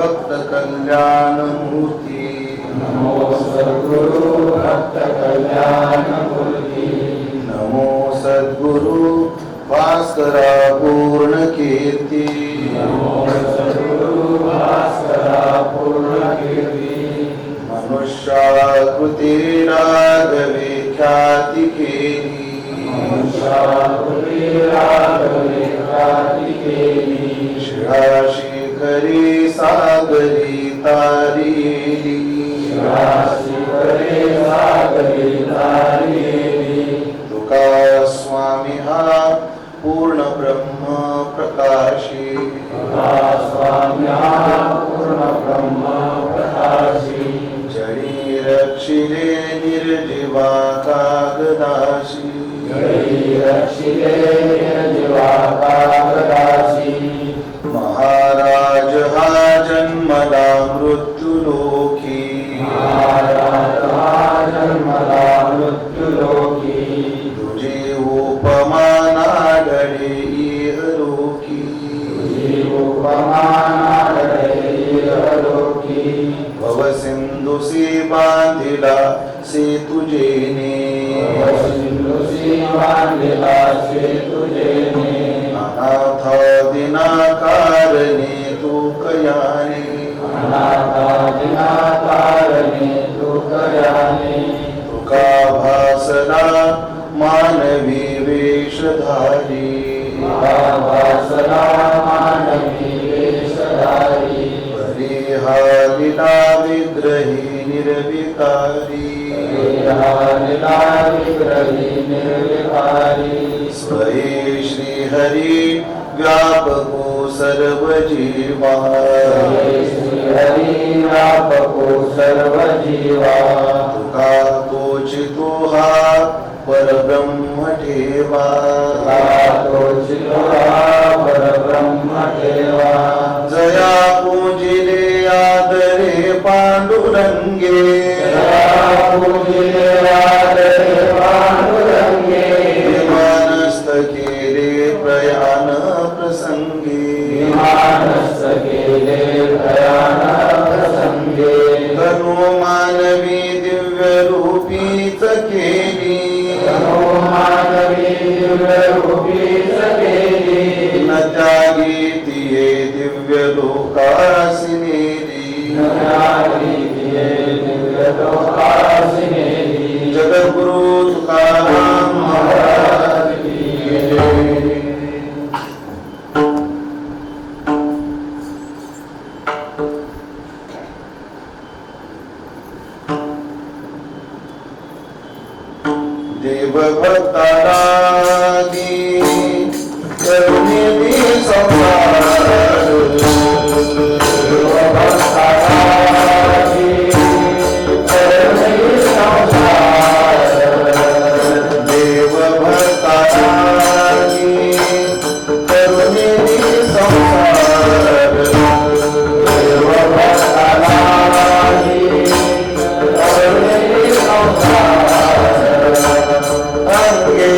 भक्त कल्याण मूर्ती नमो सद्गुरु भक्त कल्याण मूर्ती नमो सद्गुरु भास्करा पूर्ण कीर्ती नमो सद्गुरु भास्करा पूर्ण कीर्ती मनुष्याकृती राघवे ख्याती केली मनुष्याकृती राघवे ख्याती केली शिखरी सागरी तारिली शिखरे सागरी तारिली तुका स्वामी हा पूर्ण ब्रह्म प्रकाशी स्वाम्या पूर्ण ब्रह्म प्रकाशी जळी रक्षिले निर्जीवा कागदाशी रक्षिले निर्जीवा कागदाशी महाराज हा जन्मला मृत्युलोकी जन्मला मृत्युलोकी तुझी उपमा नाडळे इहलोकी उपमानालोकी भवसिंधुसी बांधिला सेतुजेने बांधिला सेतुजेने अनाथ दिनाकारणे तू कयाने अनाथादिनाकारणे तुकयाने तुका भासला मानवी वेशधारी भासला मानवी वेशधारी परिहालिला विग्रही निर्विकारी लीला विग्रही निर्विकारी स्वये श्रीहरी व्यापको सर्व जीवा हरि व्यापको सर्व जीवा तुका तोची तो हा परब्रह्म ठेवा परब्रह्म ठेवा जया पूजिले आदरे पांडुरंगे विमानस्थ केले प्रयाण प्रसंगी तनु मानवी दिव्य रूपीच केली न त्यागी तिये दिव्य लोकासी नेली जगद्गुरु तुकाराम महाराज की जय. देवभक्तारागी करुणेदी संसार देवभक्तारागी करुणेदी संसार अंगे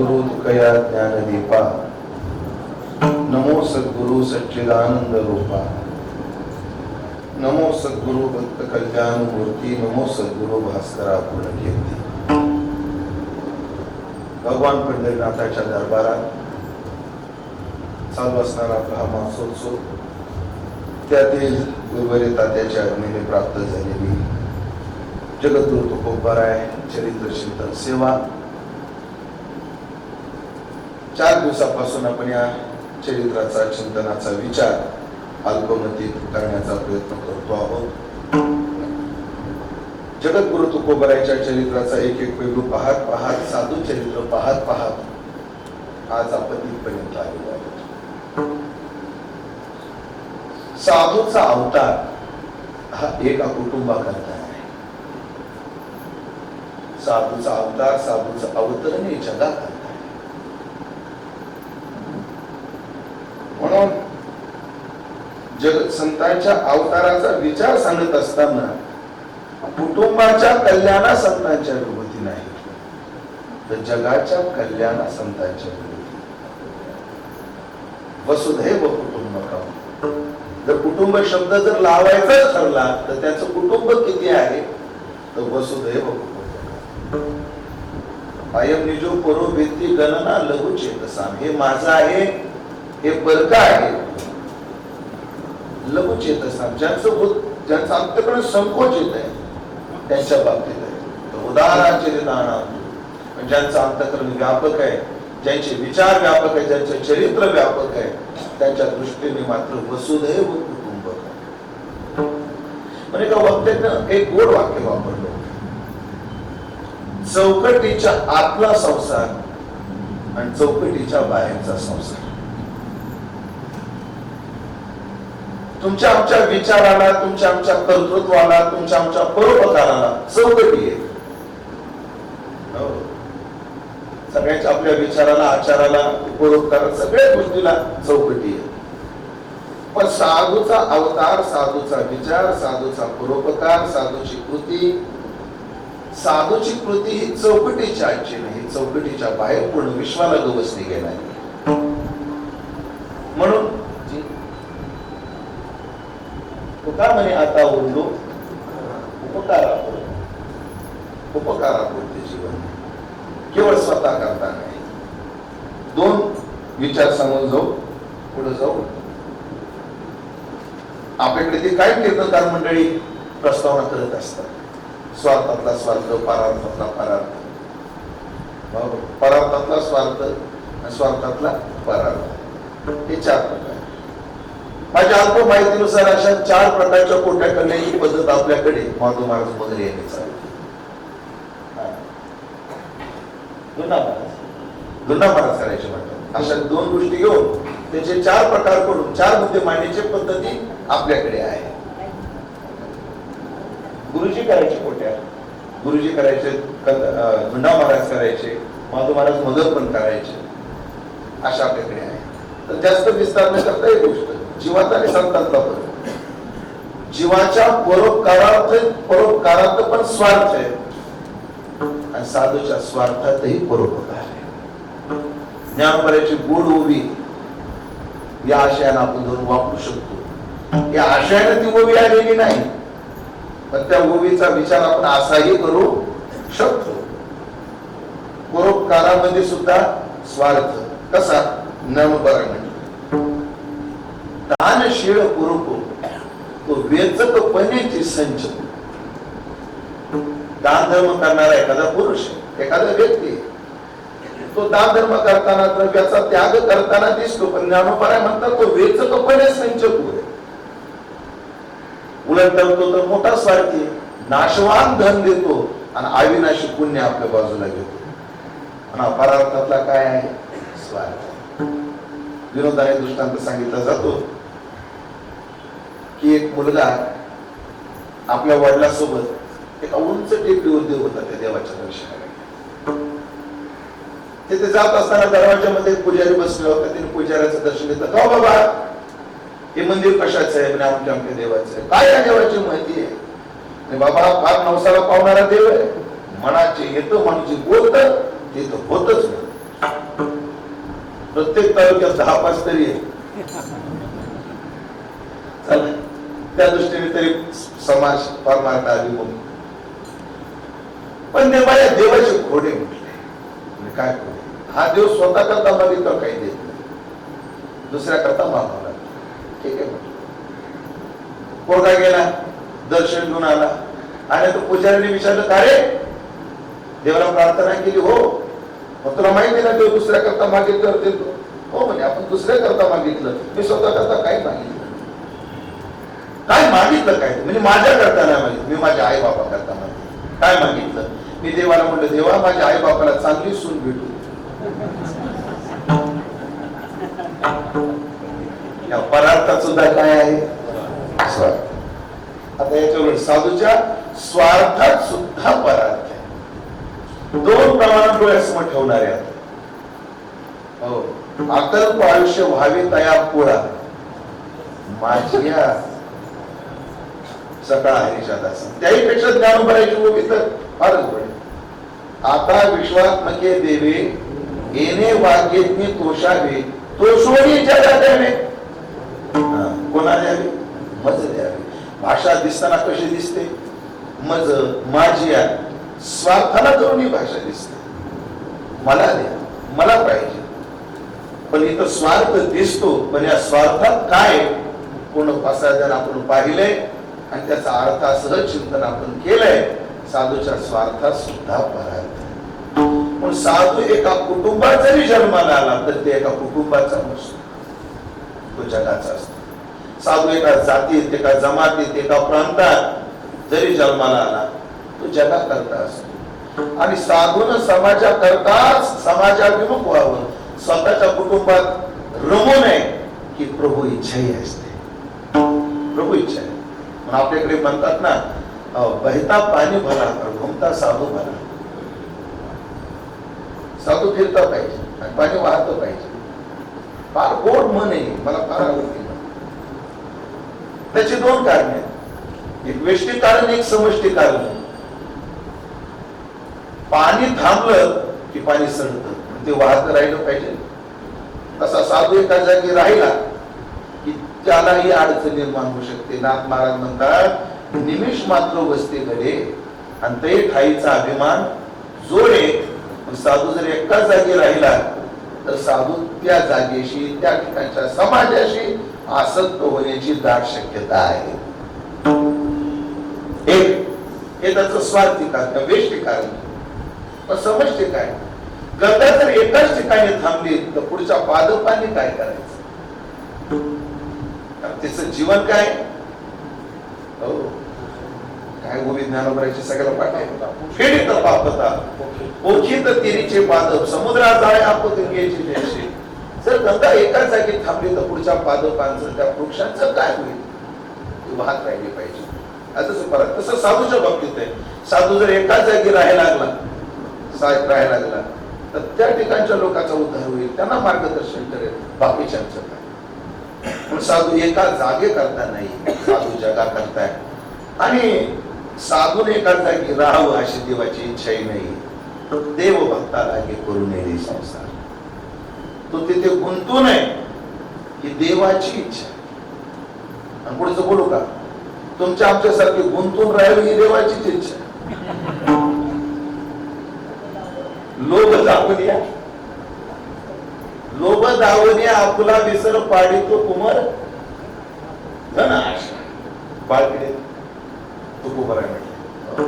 सद्गुरु तुकया ज्ञानदीपा, नमो सद्गुरु सच्चिदानंद रूपा, नमो सद्गुरु भक्त कल्याण मूर्ती, नमो सद्गुरु भास्करा पूर्णकीर्ती. भगवान पंढरीनाथाच्या दरबारात चालू असणारा आपला हा महोत्सव, त्यातील गुरुवर्य तात्याच्या आज्ञेने प्राप्त झालेली जगद्गुरु तुकोबाराय चरित्र चिंतन सेवा. 4 दिवसापासून आपण या चरित्राचा चिंतनाचा विचार अल्पमतीत करण्याचा प्रयत्न करतो आहोत. जगद्गुरु तुकोबारायच्या चरित्राचा एक एक पैलू पाहत पाहत, साधू चरित्र पाहत पाहत आज आपण इथपर्यंत आलेलो आहोत. साधूचा अवतार हा एका कुटुंबाकरता आहे. साधूचा अवतार, साधूचं अवतरण हे जगात आहे. म्हणून जग संतांच्या अवताराचा विचार सांगत असताना कुटुंबाच्या कल्याणा संतांच्या विभूती नाही, तर जगाच्या कल्याणा संतांच्या विभूती. वसुधैव कुटुंबकम. जर कुटुंब शब्द जर लावायचा ठरला तर त्याचं कुटुंब किती आहे, तर वसुधैव कुटुंबकम. अयम निजो परो व्यक्ती गणना लघु चेतसाम. हे माझं आहे, हे बरका आहे. लघु चेतसाम, ज्यांचं अंतःकरण संकोचित आहे त्यांच्या बाबतीत आहे. उदाहरणाचे ज्यांचं अंतःकरण व्यापक आहे, ज्यांचे विचार व्यापक आहे, ज्यांचं चरित्र व्यापक आहे, त्यांच्या दृष्टीने मात्र वसुधैव कुटुंबकम. म्हणजे एका वक्त्यानं एक गोड वाक्य वापरलं, चौकटीच्या आतला संसार आणि चौकटीच्या बाहेरचा संसार. तुमच्या आमच्या विचाराला, तुमच्या आमच्या कर्तृत्वाला, तुमच्या आमच्या परोपकाराला चौकटी आहे. सगळ्यांच्या आपल्या विचाराला, आचाराला, परोपकाराला, सगळ्या गोष्टीला चौकटी आहे. पण साधूचा अवतार, साधूचा विचार, साधूचा परोपकार, साधूची कृती ही चौकटीच्या आजची नाही, चौकटीच्या बाहेर पूर्ण विश्वाला गवसणी घेणार. म्हणून तुका म्हणे आता उरलो उपकारापुरते जीवन, केवळ स्वतः करता नाही. 2 विचार सांगून जाऊ, पुढे जाऊ. आपल्याकडे ते काय कीर्तनकार मंडळी प्रस्तावना करत असतात. स्वार्थातला स्वार्थ, परार्थातला परार्थ, परार्थातला स्वार्थ, स्वार्थातला परार्थ, हे 4 प्रकार. माझ्या अल्प माहितीनुसार अशा 4 प्रकारच्या कोट्या करण्याची पद्धत आपल्याकडे माधव महाराज वगैरे यांनी चालवली. गुन्हा महाराज करायचे म्हणतात. अशा 2 गोष्टी घेऊन त्याचे 4 प्रकार करून 4 मुद्दे मांडण्याची पद्धती आपल्याकडे आहे. गुरुजी करायचे कोट्या, गुरुजी करायचे, गुन्हा महाराज करायचे, माधव महाराज मदत पण करायचे, अशा आपल्याकडे आहे. तर जास्त विस्तार न करता एक गोष्ट जीवाचा आणि संतांचा फरक. जीवाच्या परोपकारात पण स्वार्थ आहे आणि साधूच्या स्वार्थातही परोपकार आहे. ज्ञानोबाची गोड ओवी या आशयानं आपण धरून वापरू शकतो. या आशयाने ती ओवी आलेली नाही, पण त्या ओवीचा विचार आपण असाही करू शकतो. परोपकारामध्ये सुद्धा स्वार्थ कसा, ज्ञानोबा दानशील पुरुको तो वेचकपणेची संच. दान धर्म करणारा एखादा पुरुष, एखादा व्यक्ती, तो दान धर्म करताना, द्रव्याचा त्याग करताना दिसतो, पण ज्ञानोबा म्हणतात तो वेचकपणे संचक आहे. उलट तो तर मोठा स्वार्थी, नाशवान धन देतो आणि अविनाशी पुण्य आपल्या बाजूला घेतो. आणि परार्थातला काय आहे, स्वार्थ. विनोदाने दृष्टांत सांगितला जातो की एक मुलगा आपल्या वडिलांसोबत एका उंच टेकडीवर देव होता त्या देवाच्या दर्शनाला. तिथे जात असताना दरवाजामध्ये पुजारी बसले होते. त्याने पुजाऱ्याचं दर्शन घेतलं. का बाबा, हे मंदिर कशाचं आहे? म्हणजे आमच्या आमच्या देवाचं आहे. काय या देवाची माहिती आहे? बाबा, फार नवसाला पावणारा देव आहे. मनाचे येतं, मनाची बोलत ते तर होतच नाही. प्रत्येक तालुक्यात 10-5 तरी आहे. चला, त्या दृष्टीने तरी समाज परमार्थ अभिमुख. पण देवाच्या देवाचे खोडे म्हटले. काय खोडे? हा देव स्वतः करता मागितलं काही देत नाही, दुसऱ्या करता मागवला. ठीक आहे म्हटलं. पोरगा गेला, दर्शन घेऊन आला आणि तो पुजारीने विचारलं, का रे देवाला प्रार्थना केली? हो. मग तुला माहिती ना देव दुसऱ्या करता मागितलं देतो? हो म्हणे, आपण दुसऱ्या करता मागितलं, मी स्वतः करता काय मागितलं? काय मागितलं? काय म्हणजे माझ्या करता नाही मागितलं, मी माझ्या आई बापा करता मागितलं. काय मागितलं? मी देवाला म्हटलं, देवा माझ्या आई बापाला चांगली सून भेटू. या परार्थात सुद्धा काय आहे? स्वार्थ. आता याच्यावर साधूच्या स्वार्थात सुद्धा परार्थ आहे. 2 प्रमाणात डोळ्यासमोर ठेवणारे आहेत. हो, अकल्प आयुष्य व्हावे तया पोळा माझ्या सकाळ हरीच्या दासा. त्याही पेक्षा ज्ञानोबराची उभी तर फारच बळे. आता विश्वात्मके देवे येणे वाग्यज्ञ तोषावे तोषोनी जगा द्यावे. कोणा द्यावे? मज द्यावे. भाषा दिसताना कशी दिसते? मज, माझ्या, स्वार्थाला करून भाषा दिसते. मला द्या, मला पाहिजे. पण इथं स्वार्थ दिसतो, पण या स्वार्थात काय पूर्ण 5-6 जण आपण पाहिलंय आणि त्याचा अर्थासह चिंतन आपण केलंय. साधूच्या स्वार्थात सुद्धा परार्थ. पण साधू एका कुटुंबात जरी जन्माला आला तर ते एका कुटुंबाचा नसतो, तो जगाचा असतो. साधू एका जातीत, एका जमातीत, एका प्रांतात जरी जन्माला आला तो जगाकरता असतो. आणि साधून समाजाकरताच समाजाभिमुख व्हावं, स्वतःच्या कुटुंबात रमू नये ही प्रभू इच्छाही असते. प्रभू इच्छा आहे. म्हणून आपल्याकडे म्हणतात ना, बहता पाणी भरा पर घुमता साधू भरा. साधू फिरता पाहिजे आणि पाणी वाहतं पाहिजे. फार गोड मन आहे, मला फार आवडते. त्याची 2 कारणे आहेत, एक वेष्टी कारण, एक समष्टी कारण. पाणी थांबलं की पाणी सडतं, ते वाहत राहिलं पाहिजे. तसा साधू एका जागी राहिला की त्यालाही अडचण निर्माण होऊ शकते. नाथ महाराज म्हणतात, निमिष मात्र वसते घडे आणि ते ठाईचा अभिमान जोडे. साधू जर एका जागी राहिला तर साधू त्या जागेशी, त्या ठिकाणच्या समाजाशी आसक्त होण्याची दाट शक्यता आहे. हे त्याचं स्वार्थी कारण, वेष्टी कारण. पण समजते काय? गदा जर एकाच ठिकाणी थांबली तर पुढच्या पादपांनी काय करायचं? त्याचं जीवन काय? हो, काय गोविंद ज्ञानोबराची सगळ्याला पाठ आहे. फेडित पापता ओखित तेरीचे पादप समुद्रा जाळे आपण गंगेची देशी. जर गंगा एकाच जागी थांबली तर पुढच्या पादपांचं, त्या वृक्षांचं काय होईल? ती वाहत राहिली पाहिजे. असं परत तसं साधूच्या बाबतीत आहे. साधू जर एकाच जागी राहायला लागला तर त्या ठिकाणच्या लोकांचा उद्धार होईल, त्यांना मार्गदर्शन करेल. बाकीच्यांचं काय? पण साधू एका जागे करता नाही, साधू जगा करताय. आणि साधून एका जागी राहावं अशी देवाची इच्छाही नाही. देव भक्ताला हे करू नये संसार. तो तिथे गुंतू नये ही देवाची इच्छा. आणि पुढचं बोलू का? तुमच्या आमच्यासारखी गुंतून राहावी ही देवाचीच इच्छा. लोभ दावनिया, लोभ दावनिया आपला विसर पाडितो कुमार धन आशा. बाळकडे तुकोबरा म्हटले.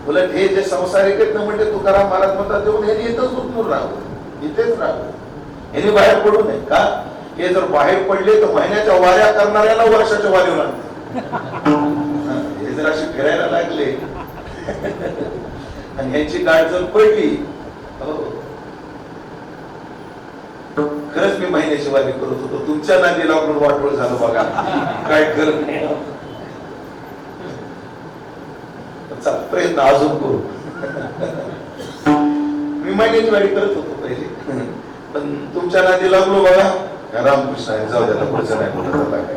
उलट हे जे संसारिक आहेत ना, म्हणजे तुकाराम महाराज म्हणतात, देऊन हे इथंच गुंतून राहावं, इथेच राहावं, हे बाहेर पडू नये. का? हे जर बाहेर पडले तर महिन्याच्या वाऱ्या करणाऱ्याला वर्षाच्या वाऱ्या लागतात. हे जर अशी फिरायला लागले आणि ह्यांची गाठ जर पडली, खरंच मी महिन्याची वारी करत होतो, तुमच्या नांदीला आपण वाटोळ झालं बघा, काय करत नाही. प्रयत्न अजून करू. मी महिन्याची वारी करत होतो पहिले, पण तुमच्या नादी लागलो बघा. रामकृष्ण आहे, जाऊ द्या, पुढचं नाही बोलत होता काय.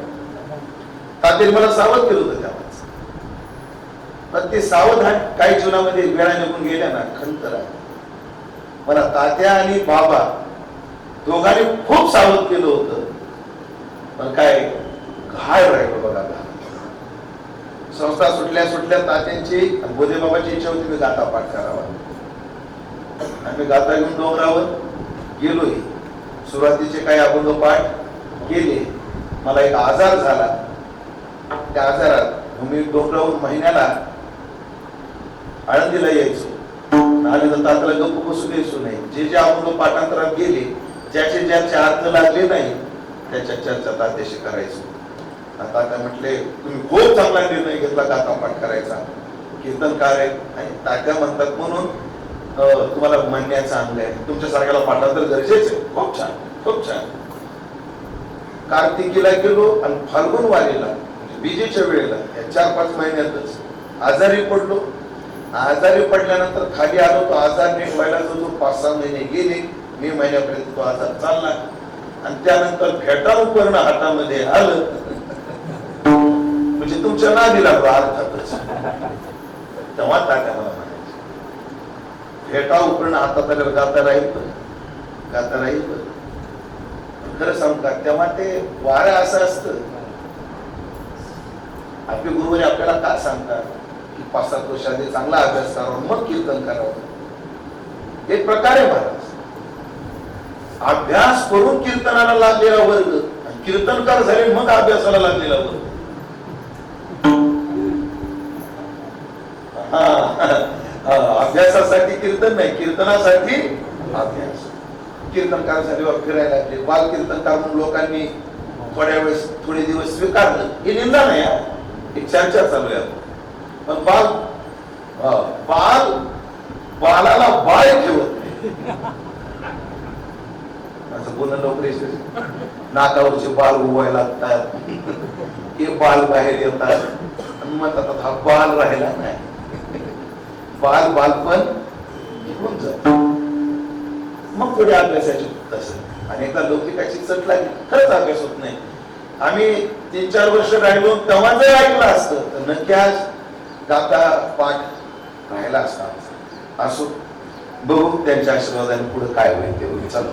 तात्याने मला सावध केलं होतं त्यावेळेस. पण ते सावधान काही जीवनामध्ये वेळा निघून गेल्या ना, खंत राहिली. मला तात्या आणि बाबा दोघांनी खूप सावध केलं होतं, पण काय घाय राहिलो बघा. संस्था सुटल्या तात्यांची बोधे बाबाची इच्छा होती मी गाथा पाठ करावा. आम्ही गाथा घेऊन डोंगरावर गेलोय. सुरुवातीचे काही अभंग पाठ केले. मला एक आजार झाला. त्या आजारात मी डोंगरावर महिन्याला आळंदीला यायचो. आले तर तात्याला गप्प बसून यायचो नाही. जे अभंग पाठांतरात गेले, ज्याचे अर्थ लागले नाही, त्याच्या चर्चा तात्याशी करायचो. आता काय म्हटले, तुम्ही खूप चांगला निर्णय घेतला गाथा पाठ करायचा, कीर्तनकार आहे आणि तात्या म्हणतात म्हणून तुम्हाला म्हणण्या चांगलं आहे, तुमच्या सारख्याला पाठांतर गरजेचं आहे. खूप छान, खूप छान. कार्तिकीला गेलो आणि फाल्गुन वारीला विजेच्या वेळेला या 4-5 महिन्यातच आजारी पडलो. आजारी पडल्यानंतर खाली आलो. तो आजार नीट व्हायला जो 5-6 महिने गेले. मे महिन्यापर्यंत तो आजार चालला आणि त्यानंतर फेटाळून करणं हातामध्ये आलं. म्हणजे तुमच्या नादी लागलो अर्थातच. तेव्हा तात्या मला म्हणायचे, फेटा उपरणं हातात आल्यावर गाता राहील. खरं सांगू का, तेव्हा ते वारं असं असतं. आपले गुरुवारी आपल्याला काय सांगतात की 5-7 वर्ष आधी चांगला अभ्यास करावा, मग कीर्तन करावं. एक प्रकारे महाराज अभ्यास करून कीर्तनाला लागलेला वर्ग, कीर्तनकार झाले मग अभ्यासाला लागलेला वर्ग. अभ्यासासाठी कीर्तन नाही, कीर्तनासाठी अभ्यास. कीर्तनकार झाले फिरायला लागले. बाल कीर्तनकार म्हणून लोकांनी थोडे दिवस स्वीकारलं. ही निंदा नाही, एक चर्चा चालू आहे. पण बालाला बाळ ठेवत नाही. असं बोलणं लवकर नाकावरचे बाल उभवायला लागतात, हे बाल बाहेर येतात म्हणतात हा बाल राहिला नाही. बालपण निघून जात. मग पुढे अभ्यासाची तसं आणि एकदा लौकिकाची चट लागली, खरंच अभ्यास होत नाही. आम्ही 3-4 वर्ष राहिलो, तेव्हा जर ऐकलं असतं तर नक्की आज गाथा पाठ राहिला असता. असो, बघू त्यांच्या आशीर्वादाने पुढे काय होईल ते होईल. चालू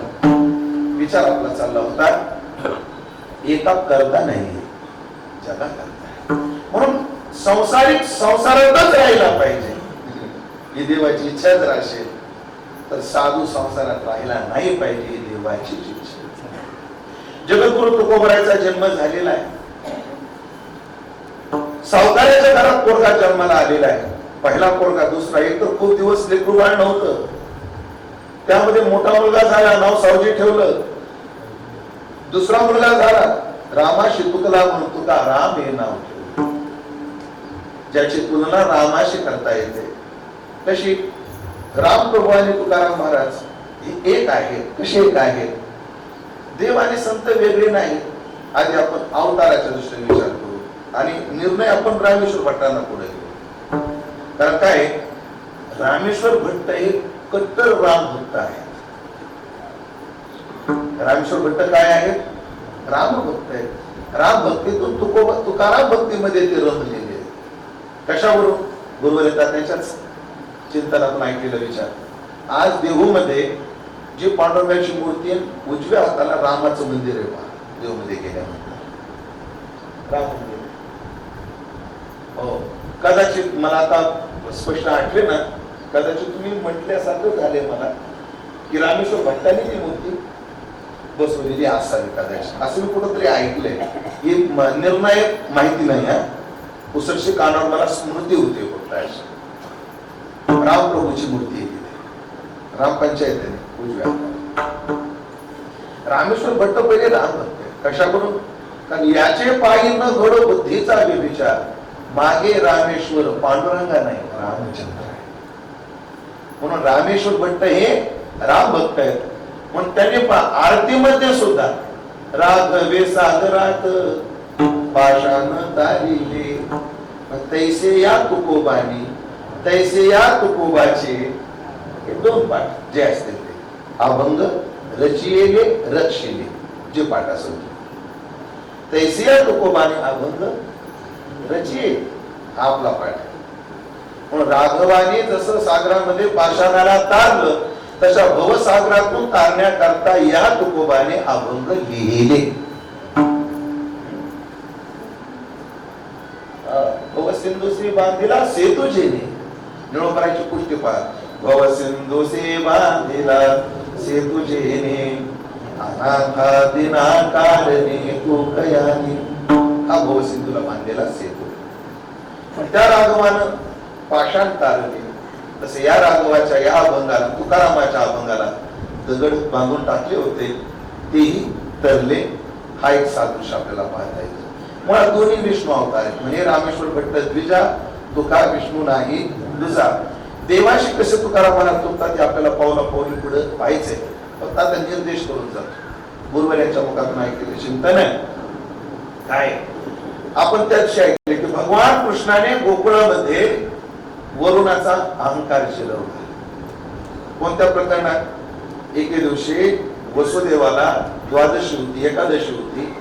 विचार आपला चालला होता, एका करता नाही जगा करता. म्हणून संसारातच राहिला पाहिजे ही देवाची इच्छा जर असेल तर साधू संसारात राहिला नाही पाहिजे ही देवाची इच्छा. जगद्गुरु तुकोबरायचा जन्म झालेला आहे. सावकाराच्या घरात पोरगा जन्माला आलेला आहे. पहिला पोरगा, दुसरा. एक तर खूप दिवस लेकरू बाळ नव्हतं. त्यामध्ये मोठा मुलगा झाला, नाव सावजी ठेवलं. दुसरा मुलगा झाला, रामाशी तुकला म्हणून तुका राम हे नाव ठेवलं. ज्याची तुलना रामाशी करता येते. कशी? राम प्रभू आणि तुकाराम महाराज हे एक आहे. कसे एक आहेत? देव आणि संत वेगळे नाही. आधी आपण अवताराच्या दृष्टीने विचार करू आणि निर्णय आपण रामेश्वर भट्टांना पुढे घेऊ. कारण काय, रामेश्वर भट्ट हे कट्टर राम भक्त आहेत. रामेश्वर भट्ट काय आहेत? राम भक्त आहेत. राम भक्तीतून तुकाराम भक्तीमध्ये ते रमलेले आहेत. कशावरून? गुरुवारी तात्यांच्याच चिंतनातून ऐकलेला विचार. आज देहूमध्ये जी पांडुरंगाची मूर्ती आहे, उजव्या हाताला रामाचं मंदिर आहे. पहा, देहूमध्ये गेल्यानंतर राम मंदिर. हो, कदाचित मला आता स्पष्ट आठवे ना, कदाचित तुम्ही म्हटल्यासारखं झाले मला की रामेश्वर भट्टांनी ती मूर्ती बसवलेली असावी कदाचित, असं मी कुठंतरी ऐकलंय. ही निर्णायक माहिती नाही. हा, उसरशी कानावर मला स्मृती होते फक्त अशी. राम प्रभूची मूर्ती आहे तिथे, राम पंचायत आहे उजव्या. रामेश्वर भट्ट पहिले राम भक्त. कशाकडून? कारण याचे पायी न घडो बुद्धीचा विचार, मागे रामेश्वर पांडुरंगा नाही रामचंद्र आहे. म्हणून रामेश्वर भट्ट हे राम भक्त आहेत. म्हणून त्यांनी आरतीमध्ये सुद्धा राघवे सागरात पाषाण तारिले तैसे या तुकोबानी तैसे या तुकोबाचे हे 2 पाठ जे असतील ते अभंग रचियेले रक्षिले जे पाठ असेल तैसे या तुकोबाने अभंग रचिये हा आपला पाठ आहे. म्हणून राघवाने जसं सागरामध्ये पाषाणाला तारलं तशा भवसागरातून तारण्याकरता या तुकोबाने अभंग लिहिले. भवसिंधुसी बांधिला सेतू जेने, निळोपराची पुष्टी पहा. भवसिंधुसी बांधिला सेतू जेने, अनाथा दिना कारणे तू कयानी. हा भवसिंधूला बांधलेला सेतू. त्या राघवानं पाषाण तारले, तसे या राघवाच्या या अभंगाला, तुकारामाच्या अभंगाला दगड बांधून टाकले होते, तेही तरले. हा एक सादृश्य आपल्याला पाहता येतो. मुळात दोन्ही विष्णू अवतार आहेत. म्हणजे रामेश्वर भट्ट द्विजा, तुका विष्णू नाही दुजा. देवाशी कसे तुकारामाला तुकतात ते आपल्याला पावला पुढे पाहायचंय. फक्त आता निर्देश करून जातो. गुरुवर्यांच्या मुखातून ऐकलेले चिंतन आहे काय आपण त्याविषयी ऐकले की भगवान कृष्णाने गोकुळामध्ये वरुणाचा अहंकार शिरवला. कोणत्या प्रकरणात? एके दिवशी वसुदेवाला द्वादशी होती, एकादशी होती,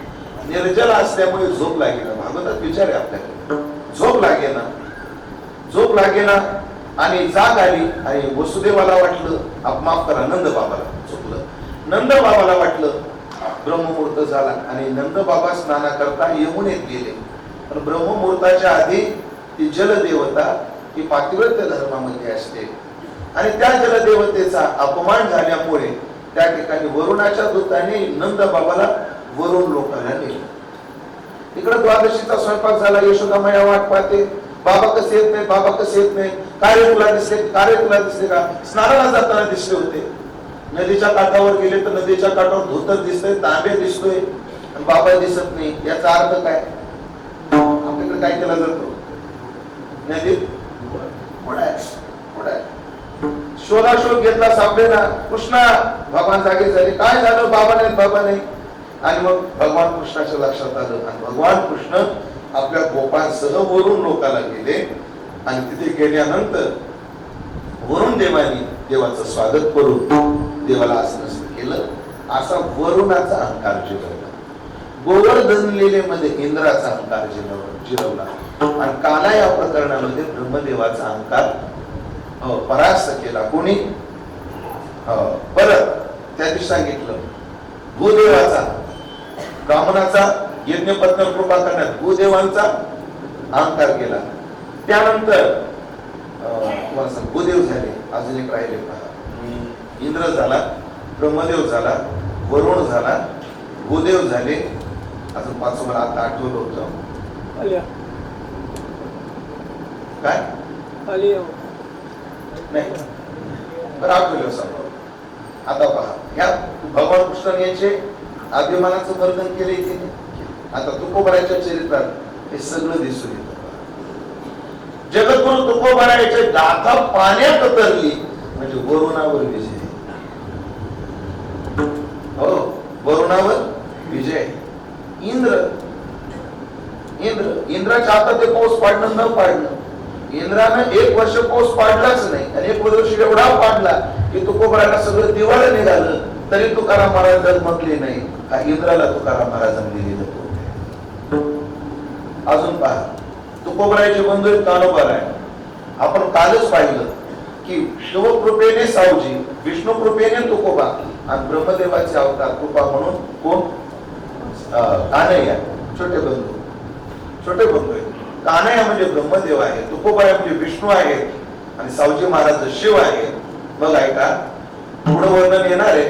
निर्जल असल्यामुळे झोप लागेना. भागवतात विचार आहे आपल्याकडे. झोप लागेना आणि जाग आली आणि वसुदेवाला वाटलं, माफ करा, नंद बाबाला चुकलं, नंद बाबाला वाटलं ब्रह्ममुहूर्त झाला आणि नंद बाबा स्नानाकरता यमुनेत गेले. पण ब्रह्ममुहूर्ताच्या आधी ती जलदेवता ही पातिव्रत्य धर्मामध्ये असते आणि त्या जलदेवतेचा अपमान झाल्यामुळे त्या ठिकाणी वरुणाच्या दूताने नंद बाबाला वरुण लोकांना नेले. इकडे द्वादशीचा स्वयंपाक झाला. यशोदा मैया वाट पाहते, बाबा कसे येत नाही, बाबा कसे येत नाही. कार्य तुला दिसले का? स्नानाला जाताना दिसले होते. नदीच्या काठावर गेले तर नदीच्या काठावर धोतर दिसतंय, तांबे दिसतोय आणि बाबा दिसत नाही. याचा अर्थ काय? आपल्याकडे काय केला जातो? नदीत शोधाशोध घेतला, सापडेना. कृष्णा, भगवान जागे झाले. काय झालं? बाबा नाही. आणि मग भगवान कृष्णाच्या लक्षात आलं आणि भगवान कृष्ण आपल्या गोपांसह वरुण लोकाला गेले आणि तिथे गेल्यानंतर वरुण देवानी देवाचं स्वागत करून देवाला आसनस्थ केलं. असा वरुणाचा अहंकार जिरवला. गोवर्धन लीलेमध्ये इंद्राचा अहंकार जिरवला आणि काला या प्रकरणामध्ये ब्रह्मदेवाचा अहंकार परास्त केला. कोणी? परत त्या दिवशी सांगितलं भूदेवाचा, ब्राह्मणाचा यज्ञपत्न कृपा करण्यात भूदेवांचा अहंकार केला. त्यानंतर तुम्हाला सांग भूदेव झाले, अजून एक राहिले पहा. इंद्र झाला, ब्रह्मदेव झाला, वरुण झाला, भूदेव झाले. अजून पाच मला आता आठवलं होतं काय नाही तर आठवलं सांगा. आता पहा, ह्या भगवान कृष्णाने यांचे अभिमानाचं वर्णन केले की नाही. आता तुकोबाराच्या चरित्रात हे सगळं दिसून येतं. जगद्गुरु तुकोबाराचे गाथा पाण्यात उतरली म्हणजे वरुणावर विजय. हो, वरुणावर विजय. इंद्राच्या हातात ते पाऊस पाडणं न पाडणं. इंद्रानं 1 वर्ष पाऊस पाडलाच नाही आणि 1 वर्ष एवढा पाडला की तुकोबाराला सगळं दिवाळं निघालं तरी तुकाराम महाराज म्हटले नाही. हा इंद्राला तुकाराम महाराजांनी दिलेलं. अजून पहा, तुकोबाराचे बंधू कानोबार आहे. आपण कालच पाहिलं की शिवकृपेने सावजी, विष्णू कृपेने तुकोबा आणि ब्रह्मदेवाचे अवतार कृपा म्हणून कोण? कान्हैया. छोटे बंधू आहे. कान्हैया म्हणजे ब्रह्मदेव आहे, तुकोबा म्हणजे विष्णू आहे आणि सावजी महाराज शिव आहे. बघ ऐका, पुढं वर्णन येणार आहे.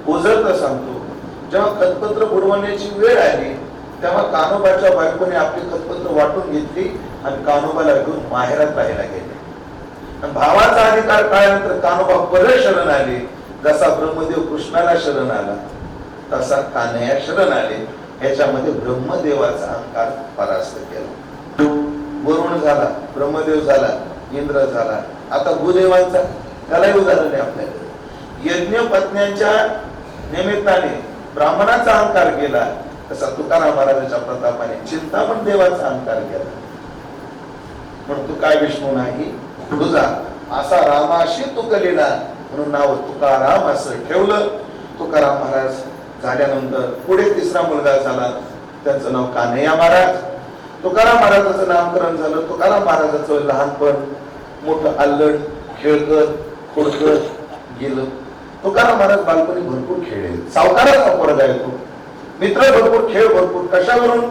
ओझरता सांगतो, जेव्हा खतपत्र बुडवण्याची वेळ आली तेव्हा कान्होबाच्या बायकोने आपली खतपत्र वाटून घेतली आणि कान्होबाला घेऊन माहेरात राहायला गेले. आणि भावाचा अधिकार काळानंतर कान्होबा परत शरण आले. जसा ब्रह्मदेव कृष्णाला शरण आला तसा कान्हैया शरण आले. ह्याच्यामध्ये ब्रह्मदेवाचा अहंकार परास्त केला. वरुण झाला, ब्रह्मदेव झाला, इंद्र झाला. आता भूदेवांचा त्यालाही उदाहरण आहे आपल्याकडे. यज्ञ पत्न्यांच्या निमित्ताने ब्राह्मणाचा अहंकार केला तसा तुकाराम महाराजांच्या प्रतापाने चिंतामण देवाचा अहंकार केला. म्हणून तू काय विष्णू नाही तुझा असा रामाशी तुकलेला म्हणून नाव तुकाराम असं ठेवलं. तुकाराम महाराज झाल्यानंतर पुढे 3रा मुलगा झाला, त्यांचं नाव कान्हैया महाराज. तुकाराम महाराजांचं नामकरण झालं. तुकाराम महाराजांचं लहानपण मोठं अल्लड, खेळकर, खोडकर गेलं. तुकाराम महाराज बालपणी भरपूर खेळले, सावकाराचा पोरगा आहे तो, मित्र भरपूर, खेळ भरपूर. कशावरून?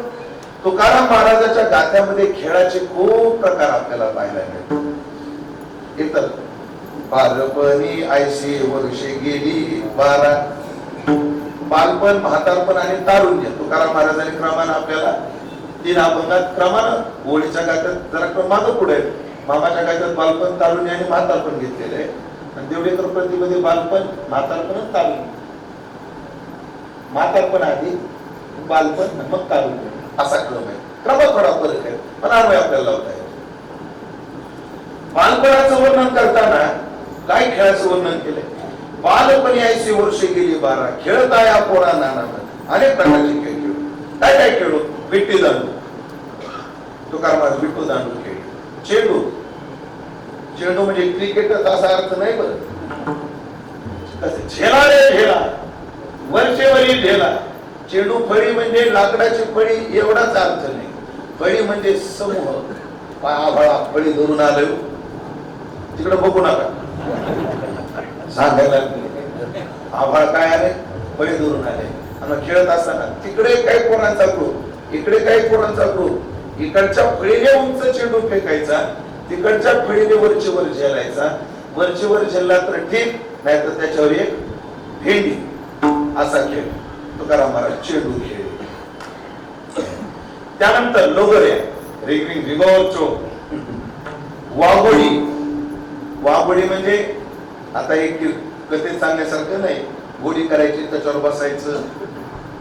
तुकाराम महाराजाच्या गाथ्यामध्ये खेळाचे खूप प्रकार आपल्याला पाहायला मिळतात. इतर बालपणी ऐशी वर्षे गेली 12, बालपण, म्हातारपण आणि तारुण्य. तुकाराम महाराजांनी क्रमानं आपल्याला 3 अभंगात क्रमानं ओळीच्या गाथ्यात जरा क्रमानं पुढे मामाच्या गाथ्यात बालपण, तारुण्य आणि म्हातारपण घेतलेले आहे. आणि देवडेकर प्रतिमध्ये बालपण, म्हातारपण, तारुण्य. म्हातारपण आधी, बालपण, मग तारुण्य असा क्रम आहे. क्रमात थोडा फरक आहे, पण अर्थ आपल्याला लावता येईल. बालपणाचं वर्णन करताना काय खेळाचं वर्णन केलंय? बालपणी 80 वर्षे गेली 12, खेळता या पोरा नाना. अनेक प्रकारचे खेळ खेळू. काय काय खेळू? विट्टी दांडू. तुकाराम महाराज विट्टू दांडू खेळ. चेंडू, चेंडू म्हणजे क्रिकेटच असा अर्थ नाही बरं. झेला रे झेला, वरचेवरी झेला. चेंडू फळी म्हणजे लाकडाची फळी एवढाच अर्थ नाही. फळी म्हणजे समूह. आभाळा फळी धरून आलो, तिकडे बघू नका सांगायला. आभाळ काय आले? फळी धरून आले. आणि खेळत असताना तिकडे काही पोरांचा ग्रुप, इकडे काही पोरांचा ग्रुप. इकडच्या फळीने उंच चेंडू फेकायचा, तिकडच्या फळीने वरची वर झेलायचा. वरची वर झेलला तर ठीक, नाही तर त्याच्यावर एक भेंडी. असा खेळ तुकाराम महाराज चेंडू खेळ. त्यानंतर लोगऱ्या, रिंग रिंगोचो. वाघोडी, वाघोडी म्हणजे आता एक कथेत सांगण्यासारखं नाही. गोडी करायची, त्याच्यावर बसायचं.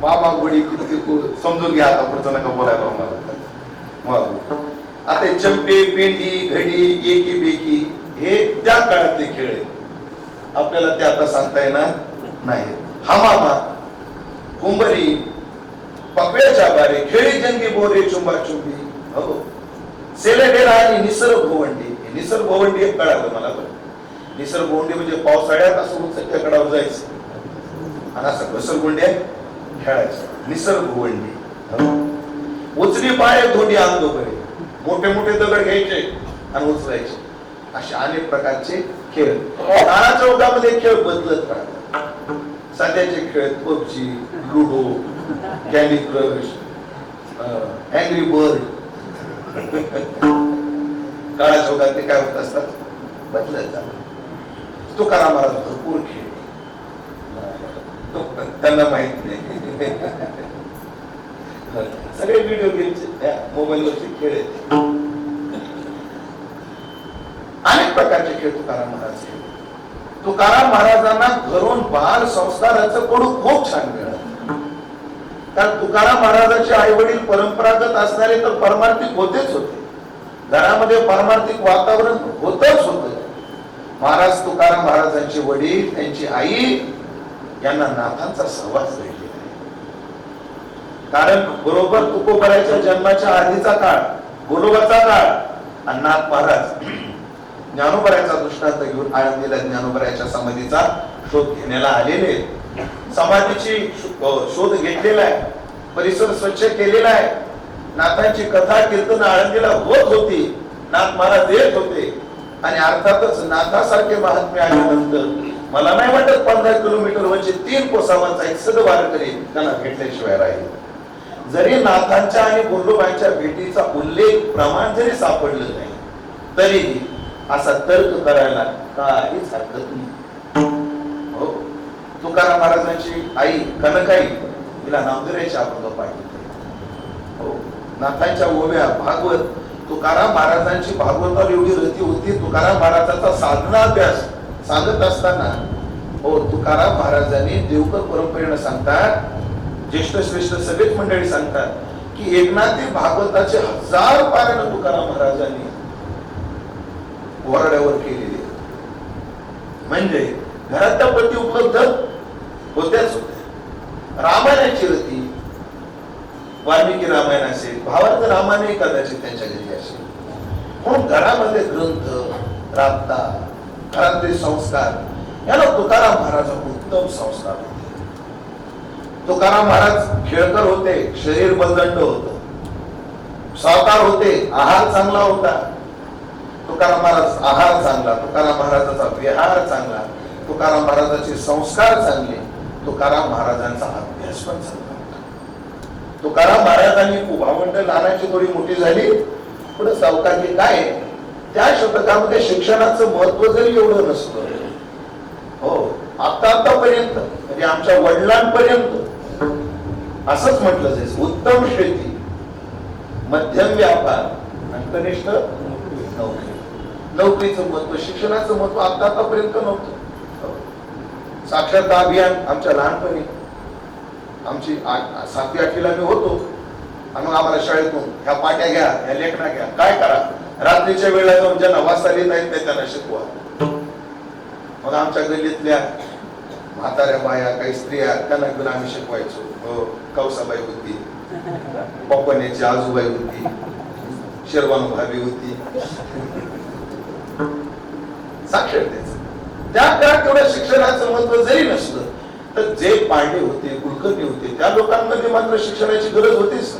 मामा गोडी किती समजून घ्या, आता पुढचं नका बोलायला मला. आता चंपे, पेंडी, घडी, एकी बेकी हे त्या काळातले खेळ आहेत. आपल्याला ते आता सांगता येणार नाही. हमामा, कुंभरी, पकड्याच्या बारे, खेळी जंगी बोरे, चुंबा चुंबी. हो, सेलेडेरा आणि निसर्ग भोवंडी. निसर्ग भोवंडी एक कळालं मला बरं. निसर्ग भोवंडी म्हणजे पावसाळ्यात असं उंचच्या कडावर जायचं आणि असं घसरगुंड्या खेळायचं. निसर्ग भोवंडी. उचली पाय, धोंडी आंदोबरे. मोठे मोठे दगड घ्यायचे आणि उचलायचे. असे अनेक प्रकारचे खेळ. नाना चौकामध्ये खेळ बदलत राहतात. सध्याचे खेळ PUBG, ludo, candy crush, angry bird. काळा चौकात ते काय होत असतात? बदलत जातात. तुकाराम महाराज भरपूर खेळ, त्यांना माहित नाही. सगळे व्हिडिओ गेमचे मोबाईलवरचे खेळ आहेत. अनेक प्रकारचे खेळ तुकाराम महाराज खेळ. तुकाराम महाराजांना घरून बाल संस्काराचं कडू खूप छान मिळालं. कारण तुकाराम महाराजांचे आई वडील परंपरागत असणारे तर परमार्थिक होतेच होते. घरामध्ये परमार्थिक वातावरण होतच होत. महाराज तुकाराम महाराजांचे वडील, त्यांची आई यांना नाथांचा सहवास भेटलेला आहे. कारण बरोबर तुकोबराच्या जन्माच्या आधीचा काळ, गोलोबाचा काळ, आणि नाथ महाराज ज्ञानोबराचा दृष्टांत घेऊन आळंदीला ज्ञानोबराच्या समाधीचा शोध घेण्याला आलेले. समाधीची शोध घेतलेला आहे, परिसर स्वच्छ केलेला आहे. नाथांची कथा कीर्तन आळंदीला होत होती. नाथ महाराज येत होते. आणि अर्थातच नाथासारखे महात्मे आल्यानंतर मला नाही वाटत 15 किलोमीटर वरचे 3 कोसावांचा एक सद वारकरी त्यांना भेटल्याशिवाय राहील. जरी नाथांच्या आणि गोलोबाईच्या भेटीचा उल्लेख प्रमाण जरी सापडलं नाही, तरीही असा तर्क करायला काहीच हरकत नाही. हो, तुकाराम महाराजांची आई कनकाई, तिला नामदेवाची अभंग पाहिजे. हो, नाथांच्या ओव्या, भागवत. तुकाराम महाराजांची भागवतावर एवढी रती होती. तुकाराम महाराजांचा साधनाभ्यास सांगत असताना हो, तुकाराम महाराजांनी देवकर परंपरेनं सांगतात, ज्येष्ठ श्रेष्ठ सगळेच मंडळी सांगतात की एकनाथी भागवताचे 1000 पारायण तुकाराम महाराजांनी ओरड्यावर केलेले. म्हणजे घरात त्या पती उपलब्ध होत्याच होत्या. रामायणाची रती, वाल्मिकी रामायण असेल, भावार्थ रामायण कदाचित त्यांच्या घरी असेल. म्हणून घरामध्ये ग्रंथ, राबता, घरातले संस्कार, याला तुकाराम महाराजांचे उत्तम संस्कार होते. तुकाराम महाराज खेळकर होते, शरीर बलदंड होत, सावकार होते, आहार चांगला होता. तुकाराम महाराज आहार चांगला, तुकाराम महाराजांचा विहार चांगला, तुकाराम महाराजांचे संस्कार चांगले, तुकाराम महाराजांचा अभ्यास पण चांगला होता. तुकाराम महाराजांनी भावंड लहानाची थोडी मोठी झाली, पुढे सावकारली काय त्या शतकामध्ये शिक्षणाचं महत्व जरी एवढं नसतं, हो आतापर्यंत म्हणजे आमच्या वडिलांपर्यंत असंच म्हटलं जायचं, उत्तम शेती, मध्यम व्यापार आणि कनिष्ठ नोकरी. नोकरीचं महत्व, शिक्षणाचं महत्व आतापर्यंत नव्हतं. साक्षरता अभियान आमच्या लहानपणी, आमची 7वी 8वीला मी होतो आणि मग आम्हाला शाळेतून ह्या पाट्या घ्या, ह्या लेखना घ्या, काय करा रात्रीच्या वेळेला जाऊन ज्यांना वाचता येत नाहीत नाही त्यांना शिकवा. मग आमच्या गल्लीतल्या म्हाताऱ्या बाया, काही स्त्रिया, त्यांना घेऊन आम्ही शिकवायचो. कौसाबाई होती, पप्पण्याची आजूबाई होती, शेरवान भाभी होती. साक्षरतेच त्या काळात तेवढं शिक्षणाचं महत्व जरी नसलं तर जे पांडे होते, कुलकर्णी होते, त्या लोकांमध्ये मात्र शिक्षणाची गरज होतीच.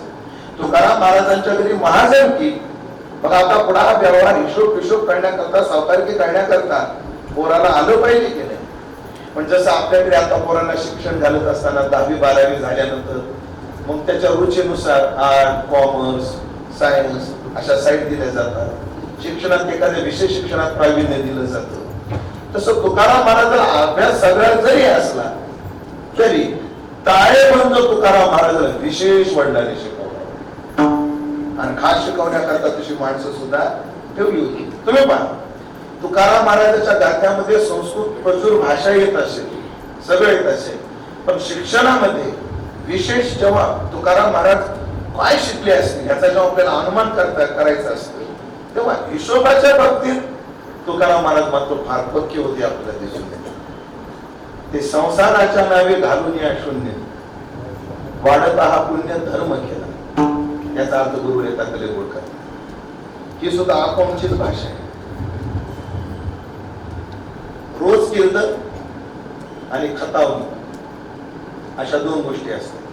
तुकाराम महाराजांच्या घरी महाजन की बघा, आता पुढा व्यवहार हिशोब करण्याकरता, सावकारकी करण्याकरता पोराला आलं पाहिजे की नाही. पण जसं आपल्याकडे आता पोरांना शिक्षण घालत असताना 10वी 12वी झाल्यानंतर मग त्याच्या रुचीनुसार आर्ट, कॉमर्स, सायन्स अशा साईड दिल्या जातात. शिक्षणात एखाद्या विशेष शिक्षणात प्रावीण्य दिलं जातं. तसं तुकाराम महाराजांना अभ्यास सगळा जरी असला तरी ताळेबंद तुकाराम महाराजांना विशेष वडिलांनी शिकवलं आणि खास शिकवण्याकरता तशी माणसं सुद्धा ठेवली होती. तुम्ही पहा, तुकाराम महाराजांच्या गाथ्यामध्ये संस्कृत प्रचुर भाषा येत असेल, सगळं येत असेल, पण शिक्षणामध्ये विशेष जेव्हा तुकाराम महाराज काय शिकले असतील याचा जेव्हा आपल्याला अनुमान करायचं असतं तेव्हा हिशोबाच्या बाबतीत तुकाराम महाराज मात्र फार पक्के होते. आपल्याला दिसून येते ते संसाराच्या नावे घालून या शून्य वाढता हा पुण्य धर्म केला, याचा अर्थ गुरु रेतातले बोलतात. ही सुद्धा अकाउंटचीच भाषा आहे. रोज कीर्तन आणि खतावणी अशा 2 गोष्टी असतात.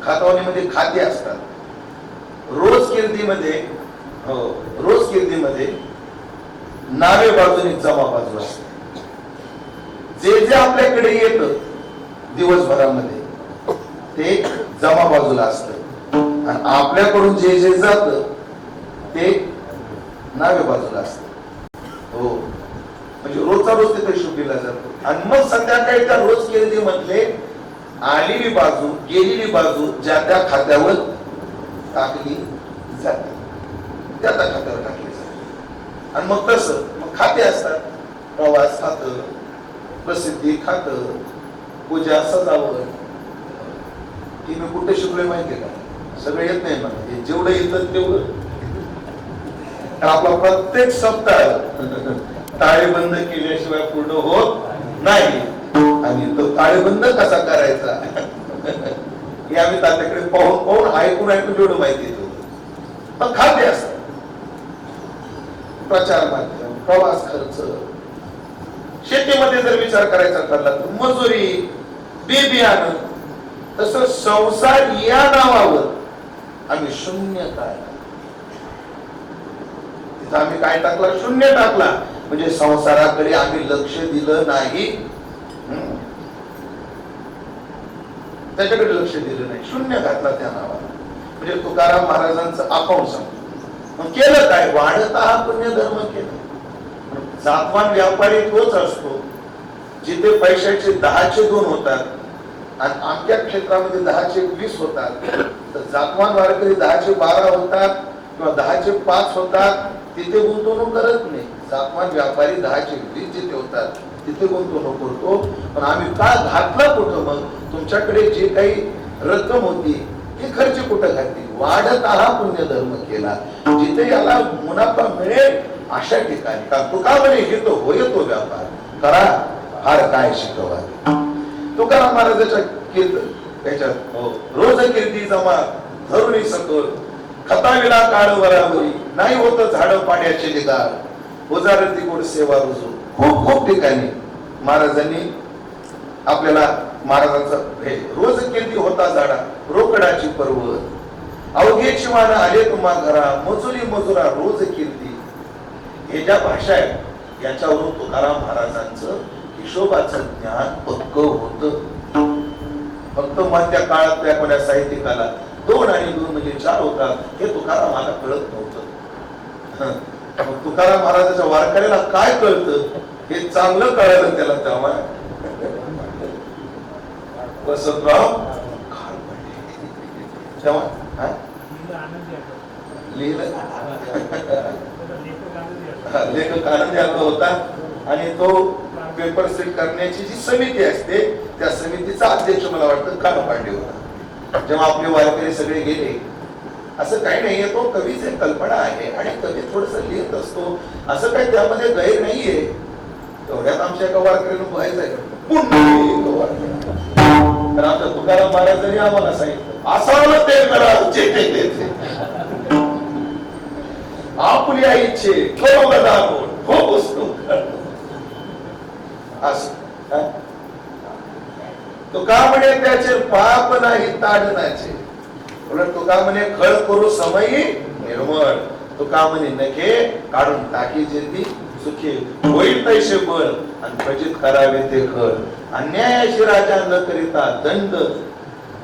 खतावणीमध्ये खाते असतात, रोज कीर्तीमध्ये नावे बाजूने जमा बाजू असते. जे जे आपल्याकडे येत दिवसभरामध्ये ते जमा बाजूला असत आणि आपल्याकडून जे जे जात ते नावे बाजूला असत. हो, म्हणजे रोजचा रोज तिथे शुद्धीला जातो आणि मग संध्याकाळी त्या रोज कीर्ती मधले आलेली बाजू, गेलेली बाजू ज्या त्या खात्यावर टाकली जाते, त्या त्या खात्यावर टाकली जाते. आणि मग तसं मग खाते असतात, प्रवास खात, प्रसिद्धी खात, पूजा, सजावट. की मी कुठे शिकलोय माहितीये का? सगळं येत नाही मला, जेवढं येतं तेवढं. आपला प्रत्येक सप्ताह ताळेबंद केल्याशिवाय पूर्ण होत नाही. आणि तो ताळेबंद कसा करायचा हे आम्ही त्याच्याकडे पाहून ऐकून जेवढं माहिती येतं. पण खाते असतात, प्रचार माध्यम, प्रवास खर्च. शेतीमध्ये जर विचार करायचा ठरला तर मजुरी, बी बियाणं. तसं संसार या नावावर आम्ही शून्य काढला. तिथं आम्ही काय टाकला? शून्य टाकला. म्हणजे संसाराकडे आम्ही लक्ष दिलं नाही, त्याच्याकडे लक्ष दिलं नाही, शून्य घातला त्या नावाला. म्हणजे तुकाराम महाराजांचं अकाउंट सांगतो. मग केलं काय? वाढता हा पुण्य धर्म केला. जातवान व्यापारी तोच असतो जिथे पैशाचे 10चे 2 होतात आणि आमच्या क्षेत्रामध्ये 10चे 20 होतात. तर जातवान वारकरी 10चे 12 होतात किंवा 10चे 5 होतात, तिथे गुंतवणूक करत नाही. जातवान व्यापारी 10चे 20 जिथे होतात तिथे गुंतवणूक करतो. पण आम्ही का घातलं कुठं? मग तुमच्याकडे जे काही रक्कम होती ती खर्च कुठं घातली? वाढत हा पुण्य धर्म केला. जिथे याला मुनाफा मिळेल अशा ठिकाणी. का तुका म्हणे हे तो होय तो व्यापार करा, हार काय शिकवा. तुकाराम महाराजांच्या कीर्तन त्याच्यात रोज कीर्ती जमा धरुणी सकल, खताविला काळ वरावरी, नाही होत झाड पाण्याचे निगार, ओजारती गोड सेवा रुजू. खूप खूप ठिकाणी महाराजांनी आपल्याला महाराजांचा हे रोज कीर्ती होता झाडा, रोकडाची पर्वत, अवघे शिवाना आले तुम्हा घरा, मजुरी मजुरा रोज कीर्ती. हे ज्या भाषा आहेत याच्यावरून तुकाराम महाराजांचं हिशोबाचं ज्ञान पक्क होत. फक्त मधल्या काळात त्या कोण्या साहित्यिकाला 2 आणि 2 म्हणजे 4 होतात हे तुकारामाला कळत नव्हतं. मग तुकाराम महाराजाच्या वारकऱ्याला काय कळतं हे चांगलं कळालं त्याला तेव्हा. वसंतराव तेव्हा लेखक आनंदी होता आणि तो पेपर सेट करण्याची जी समिती असते त्या समितीचा अध्यक्ष मला वाटतं कानपांडे होता. जेव्हा आपले वारकरी सगळे गेले, असं काही नाहीये, तो कवीची कल्पना आहे आणि कवी थोडस लिहित असतो, असं काही त्यामध्ये गैर नाहीये. तेवढ्यात आमच्या एका वारकऱ्यानं व्हायचंय तर आमच्या तुकाराम महाराजांनी आम्हाला सांगितलं असावं ते करा जे ते आपल्या इच्छे हो बसतो असं. तो का म्हणे त्याचे पाप नाही ताडनाचे, उलट तो का म्हणे खळ करू समयी निर्मळ. तो का म्हणे नखे काढून टाकी जेती सुखी होईल तैसे बळ आणि फजित करावे ते खळ. अन्यायाशी राजा न करिता दंड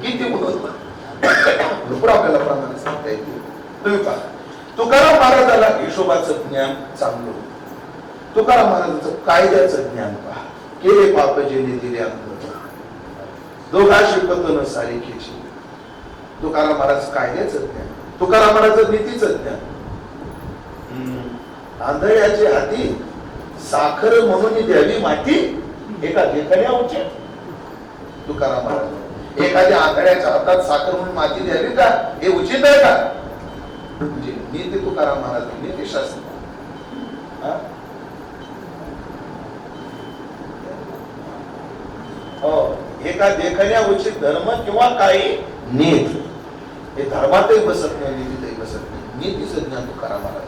किती भरपूर आपल्याला प्रमाणे सांगता येते. तुम्ही पहा तुकाराम महाराजाला हिशोबाचं ज्ञान चांगलं, तुकाराम महाराजाचं कायद्याचं ज्ञान पहा. केले पाप जेणे दिले अंत दोघा शिकवत न सारिकेची. तुकाराम महाराज कायद्याचं ज्ञान, तुकाराम महाराज नीतीचं ज्ञान. आंधळ्याची हाती साखर म्हणून द्यावी माती एका देखण्या उचित. तुकाराम महाराज एखाद्या आंधळ्याच्या हातात साखर म्हणून माती द्यावी का हे उचित आहे का? म्हणजे नीती तुकाराम महाराज नीतीशास्त्र. हो एका देखण्या उचित धर्म किंवा काही नीत हे धर्मातही बसत नाही, नीतीतही बसत नाही. नीतीचं ज्ञान तुकाराम महाराज.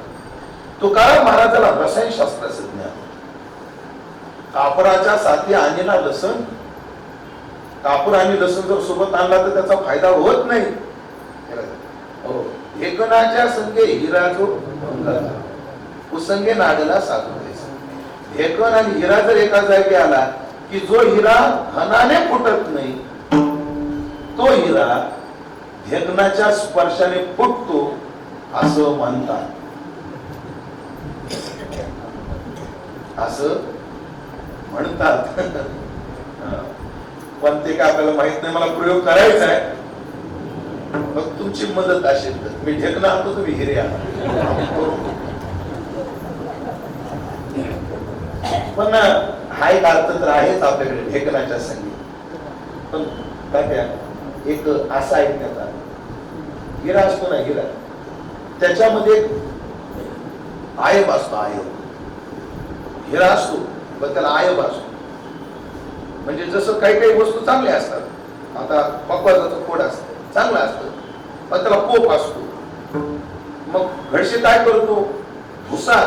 तुकाराम महाराजाला रसायनशास्त्राचं ज्ञान. कापराच्या साथी आणीला लसण, कापूर आणि लसण जर सोबत आणला तर त्याचा फायदा होत नाही. ढेकणाच्या संगे हिरा जो कुसंगे नाडला साधू. ढेकण आणि हिरा जर एका जागी आला की जो हिरा घनाने फुटत नाही तो हिरा ढेकणाच्या स्पर्शाने फुटतो असं म्हणतात. असं म्हणतात पण ते काय आपल्याला माहित नाही. मला प्रयोग करायचा आहे, मग तुमची मदत असेल तर मी ढेकणं आणतो, तुम्ही हिरे आणा. पण हा एक अर्थ तर आहेच आपल्याकडे ढेकणाच्या संगी. पण काय एक असा ऐकण्यात आला, हिरा असतो ना हिरा, त्याच्यामध्ये आयब असतो. आयब हिरा असतो पण त्याला आयब असतो. म्हणजे जसं काही काही वस्तू चांगल्या असतात, आता मकवाचं खोड असतं चांगलं असतं पण त्याला पोप असतो. मग घडशी काय करतो, भुसा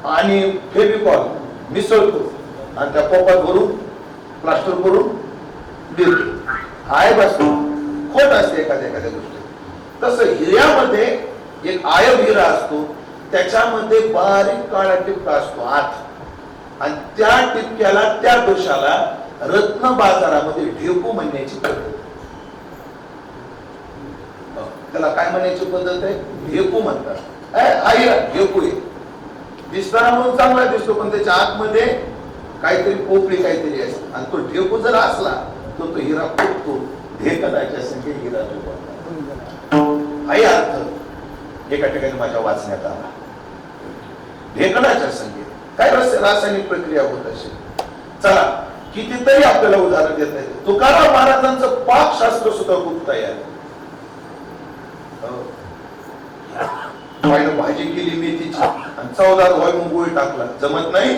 आणि फेविकॉल मिसळतो आणि त्या पोपात भरून प्लास्टर करून देतो. आयब असतो, खोट असते एखाद्या गोष्टी. तसं हिऱ्यामध्ये एक आयब हिरा असतो, त्याच्यामध्ये बारीक काळा टिपका असतो आत, आणि त्या टिपक्याला त्या दोषाला रत्न बाजारामध्ये ढेकू म्हणण्याची पद्धत. त्याला काय म्हणण्याची पद्धत आहे, ढेकू म्हणतात. हिरा ढेकू आहे, दिसताना म्हणून चांगला दिसतो पण त्याच्या आतमध्ये काहीतरी पोपळी काहीतरी असते, आणि तो ढेकू जर असला तो हिरा फुटतो. ढेकणाच्या संख्ये हिरा हाही अर्थ एका ठिकाणी माझ्या वाचण्यात आला. ढेकणाच्या संख्ये काय रासायनिक प्रक्रिया होत असेल. चला कितीतरी आपल्याला उदाहरण देता येते. तुकाराम महाराजांचं पाकशास्त्र सुद्धा खूप तयार आहे. भाजी केली मेथीची आणि 14 धोय गुळ टाकला, जमत नाही.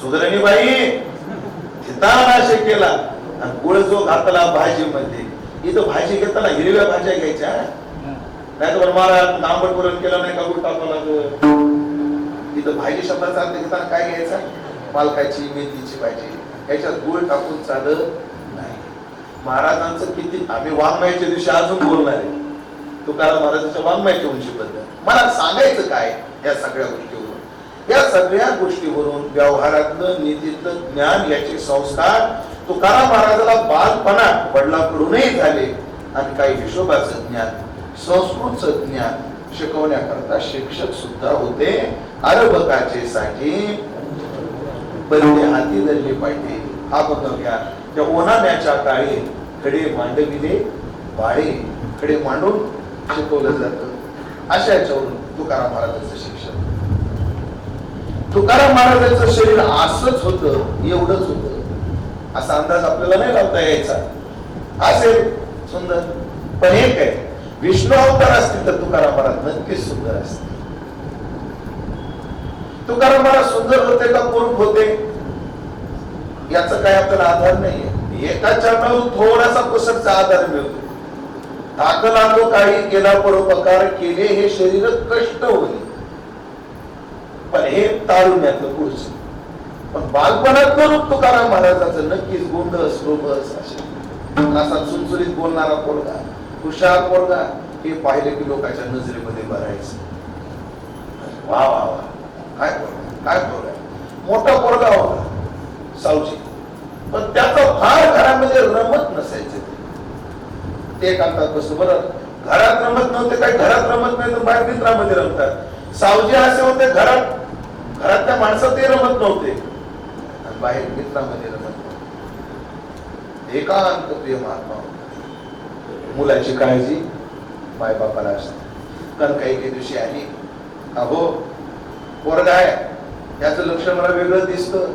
सुधरणी बाई नाश केला आणि गुळ जो घातला भाजीमध्ये. इथं भाजी घेताना हिरव्या भाज्या घ्यायच्या, नाही तर मला आंबट वरण केलं नाही का गुळ टाकावं लागत. इथं भाजी शब्दाचा अर्थ घेताना काय घ्यायचा, पालकाची मेथीची भाजी, याच्यात गुळ टाकून चालत नाही. महाराजांचं किती, आम्ही वाङ्मयाच्या दिवशी अजून बोलणार आहे तुकाराम महाराजांच्या वाङ्मयाच्या उंचीबद्दल. मला सांगायचं काय या सगळ्या गोष्टीवर, या सगळ्या गोष्टीवरून व्यवहारातलं नीतीतलं ज्ञान याचे संस्कार तुकाराम महाराजाला बालपणात वडिलांकडूनही झाले आणि काही हिशोबाचं ज्ञान संस्कृतचं ज्ञान शिकवण्याकरता शिक्षक सुद्धा होते. अरबकाचे साठी बंदे हाती धरले पाहिजे हा बघ घ्या. त्या ओनाम्याच्या काळी खडे मांडविले बाळे खडे मांडून शिकवलं जातं. अशा याच्यावरून तुकाराम महाराजांचं शिक्षण. तुकाराम महाराजांचं शरीर असंच होतं एवढंच होतं असा अंदाज आपल्याला नाही लावता यायचा. असेल सुंदर पण एक आहे विष्णू अवतार असतील तर तुकाराम महाराज नक्कीच सुंदर असतील. तुकाराम महाराज सुंदर होते का पुरुष होते याचा काही आपल्याला आधार नाहीये. एका चरणावरून थोडासा पुसटचा आधार मिळतो. टाकलांदो काही केला परोपकार केले हे शरीर कष्ट होईल पण हे तारुण्यातलं पुढचं. पण बालपणात रूप तुकाराम महाराजांचं नक्कीच गोंडस रोबस असा सुलसुलीत बोलणारा पोरगा हुशार पोरगा हे पाहिले की लोकांच्या नजरेमध्ये भरायचं. वा वा वा काय पोरगा काय पोरगा. मोठा पोरगा होता सावजी पण त्याचा फार घरामध्ये रमत नसायचं. ते काढतात कसं बरं घरात रमत नव्हते काय घरात रमत नाही तर बाहेर मित्रामध्ये रमतात. सावजी असे होते घरातल्या माणसात ते रमत नव्हते आणि बाहेर मित्रामध्ये रमत नव्हते. एकांत प्रिय महात्मा मुलाची काळजी माय बापाला असते. कारण काही दिवशी आली अहो पोरगा आहे याचं लक्ष मला वेगळं दिसतं.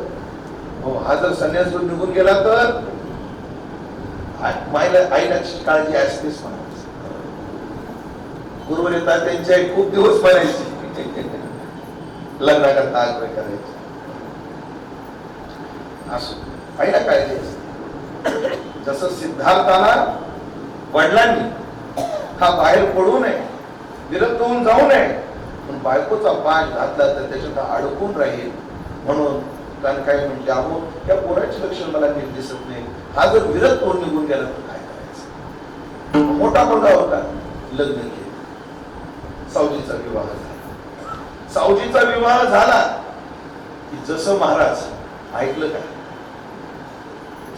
हो हा जर संन्यास निघून गेला तर मायला आईला काळजी असतेच म्हणायची. गुरुवर येतात त्यांची आई खूप दिवस म्हणायची लग्नाकरता आग्रह करायची. असं आईला काळजी असते. जसं सिद्धार्थाला वडिलांनी हा बाहेर पडू नये विरक्त होऊन जाऊ नये पण बायकोचा पाय घातला तर त्याच्यात अडकून राहील म्हणून कारण काय म्हणजे अहो या पोराचे लक्षण मला नीट दिसत नाही. हा जर विरक्त होऊन निघून गेला तर काय करायचं. मोठा मुलगा होता लग्न केलं. सावजीचा विवाह झाला. सावजीचा विवाह झाला की जसं महाराज ऐकलं का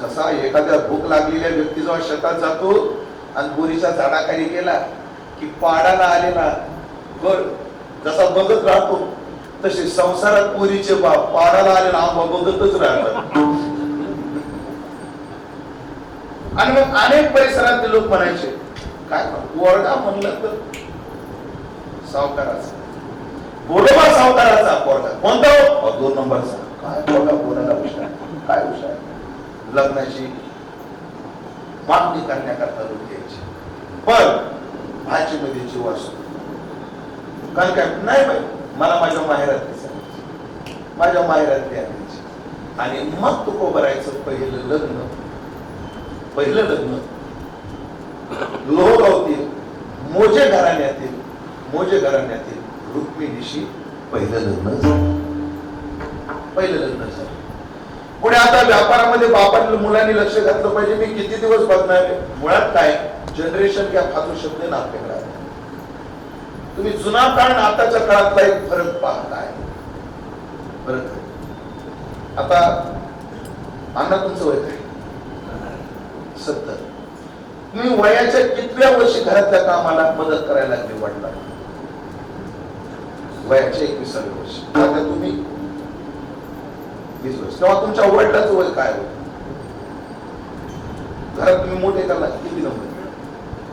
जसा एखाद्या भूक लागलेल्या व्यक्ती जेव्हा शेतात जातो आणि बोरीच्या झाडाखाली गेला की पाडाला आलेला गड जसा बघत राहतो तसे संसारात पोरीचे बाप पाडाला आलेला आंबा बघतच राहतात. आणि मग अनेक परिसरातले लोक म्हणायचे काय पोरगा म्हणलं तर सावकाराचा बोलोबा सावकाराचा पोरगा कोणता हो 2 नंबरचा. काय पोरगा पोराला हुशार काय हुशार. लग्नाची मागणी करण्याकरता लोक यायचे पण भाजीमध्ये जीव असतो. कारण काय नाही बाई मला माझ्या माहेरात दिसायची माझ्या माहेरात द्यायची. आणि मग तू कोबरायचं पहिलं लग्न लोहगावतील मोजे घराण्यातील रुक्मिणीशी पहिलं लग्न झालं. पुढे आता व्यापारामध्ये बापाने मुलांनी लक्ष घातलं पाहिजे. मी किती दिवस बघणार मुळात काय जनरेशन गॅप हा जो शब्द ना आपल्याकडे तुम्ही जुना काळ आताच्या काळातला एक फरक पाहताय. आता अण्णा तुमचं वय काय 70. तुम्ही वयाच्या कितव्या वर्षी घरातल्या कामाला मदत करायला लागले वडिलांना. वयाच्या 21व्या वर्षी. आता तुम्ही 20 वर्ष तेव्हा तुमच्या वडिलांचं वय काय होतं. घरात तुम्ही मोठे का किती नंबर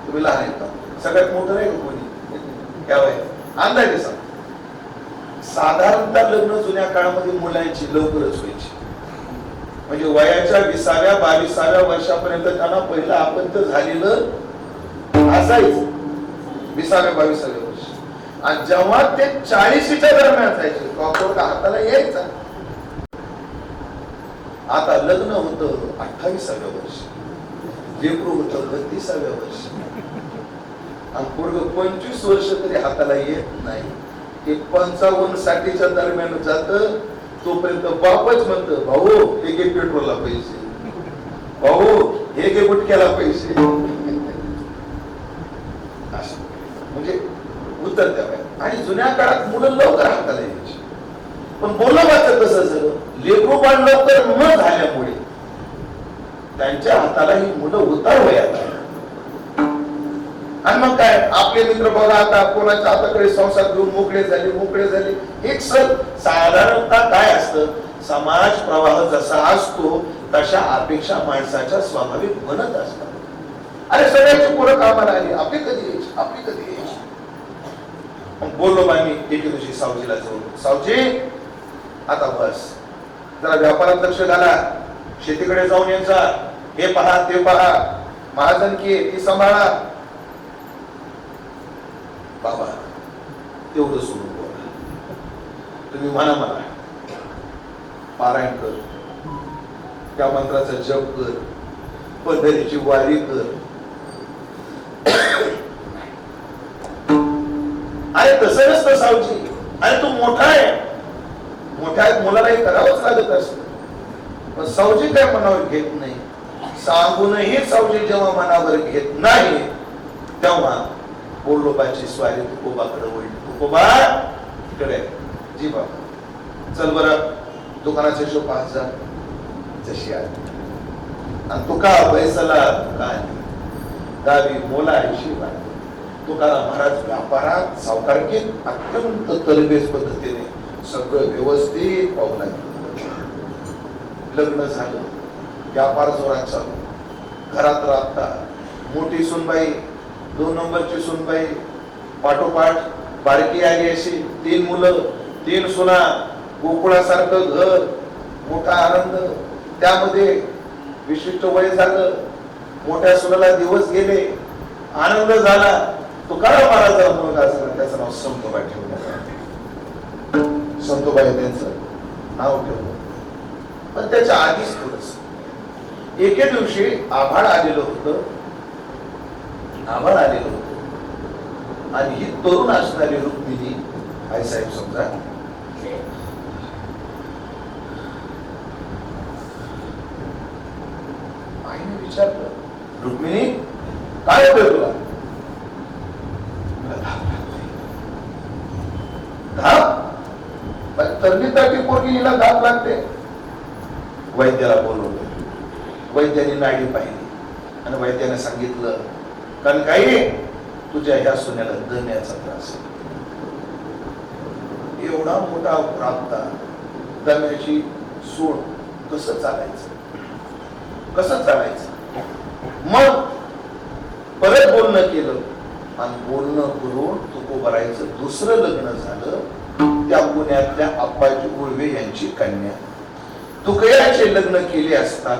तुम्ही लहान आहेत का सगळ्यात मोठं नाही का कोणी या वयात अंदाजे सांग. साधारणतः लग्न जुन्या काळामध्ये मुलांची लवकरच व्हायची. म्हणजे वयाच्या 20व्या 22व्या वर्षापर्यंत त्यांना पहिलं आपण तर झालेलं असायचं 20व्या 22व्या वर्षी. आणि जेव्हा ते 40च्या दरम्यान जायचे तेव्हा हाताला यायचा. आता लग्न होतं 28व्या वर्षी लेकरू होतं 32व्या वर्षी आणि पोरग 25 वर्ष तरी हाताला येत नाही. ते 55-60च्या दरम्यान जात तोपर्यंत बापच म्हणत भाऊ हे घे पेट्रोलला पैसे भाऊ हे घे गुटक्याला पैसे म्हणजे उत्तर द्यावे. आणि जुन्या काळात मुलं लवकर हाताला यायची. पण बोलवायचं कसं झालं? लेकरू बाळ लवकर न झाल्यामुळे त्यांच्या हाताला ही मुलं उतार वयात आली. आणि मग काय आपले मित्र बघा आता कोणाच्या हाताकडे संसार घेऊन मोकळे झाले. एक साधारणतः काय असतं, समाज प्रवाह जसा असतो तशा अपेक्षा माणसाच्या स्वाभाविक बनत असतात. अरे सगळ्यांची पोरं कामाला आली, आपली कधी यायची. मग बोललो बा मी एके दिवशी सावजीला जाऊन, सावजी आता बस जरा व्यापारात लक्ष घाला, शेतीकडे जाऊन यायचा, हे पहा ते पहा, महाजन की ती सांभाळा. बाबा तेवढं सोडून बोला, तुम्ही म्हणा मला पारायण कर, त्या मंत्राचा जप कर, पंढरीची वारी कर. अरे तसं नसतं सावजी, अरे तू मोठा आहे, मोठ्या मुलालाही करावंच लागत असतं. पण सावजी काय मनावर घेत नाही, सांगूनही सावजी जेव्हा मनावर घेत नाही तेव्हा बोलोबाची स्वारी तुकोबाकडे वळली. तुकोबा इकडे जी बाबा चल बरं दुकानाचे शो 5,000 जशी आली. आणि तुका बैसला काय गावी मोला हिशेबा. तुकाराम महाराज व्यापारात सावकारकीत अत्यंत तरबेज पद्धतीने सगळं व्यवस्थित पाहू लागलं. लग्न झालं, व्यापार जोरात चालू, घरात राहता मोठी सुनबाई, 2 नंबरची सुनबाई, पाठोपाठ बारकी आली अशी 3 मुलं 3 सुना, गोकुळासारखं घर, मोठा आनंद. त्यामध्ये विशिष्ट वय झालं, मोठ्या सुनाला दिवस गेले, आनंद झाला. तुकाराम महाराजांचा मुलगा असला त्याचं नाव संतोबाई ठेवलं. संतोबाई त्यांचं नाव ठेवलं. पण त्याच्या आधीच थोडस एके दिवशी आभाळ आलेलं होतं आणि ही तरुण असणारी रुक्मिणी आई साहेब समजा आईने विचारलं, रुक्मिणी काय होतंय तुला? तरणी पोरगीला धाप लागते. वैद्याला बोलवलं, वैद्याने नाडी पाहिली आणि वैद्याने सांगितलं, कारण काही तुझ्या ह्या सोन्याला दम्याचा त्रास आहे. एवढा मोठा प्राप्ता दम्याची सोड कसं चालायचं? मग परत बोलणं केलं आणि बोलणं करून तुकोबारायचं दुसरं लग्न झालं. त्या पुण्यातल्या आप्पाजी उर्वे यांची कन्या. तुकयाचे लग्न केले असता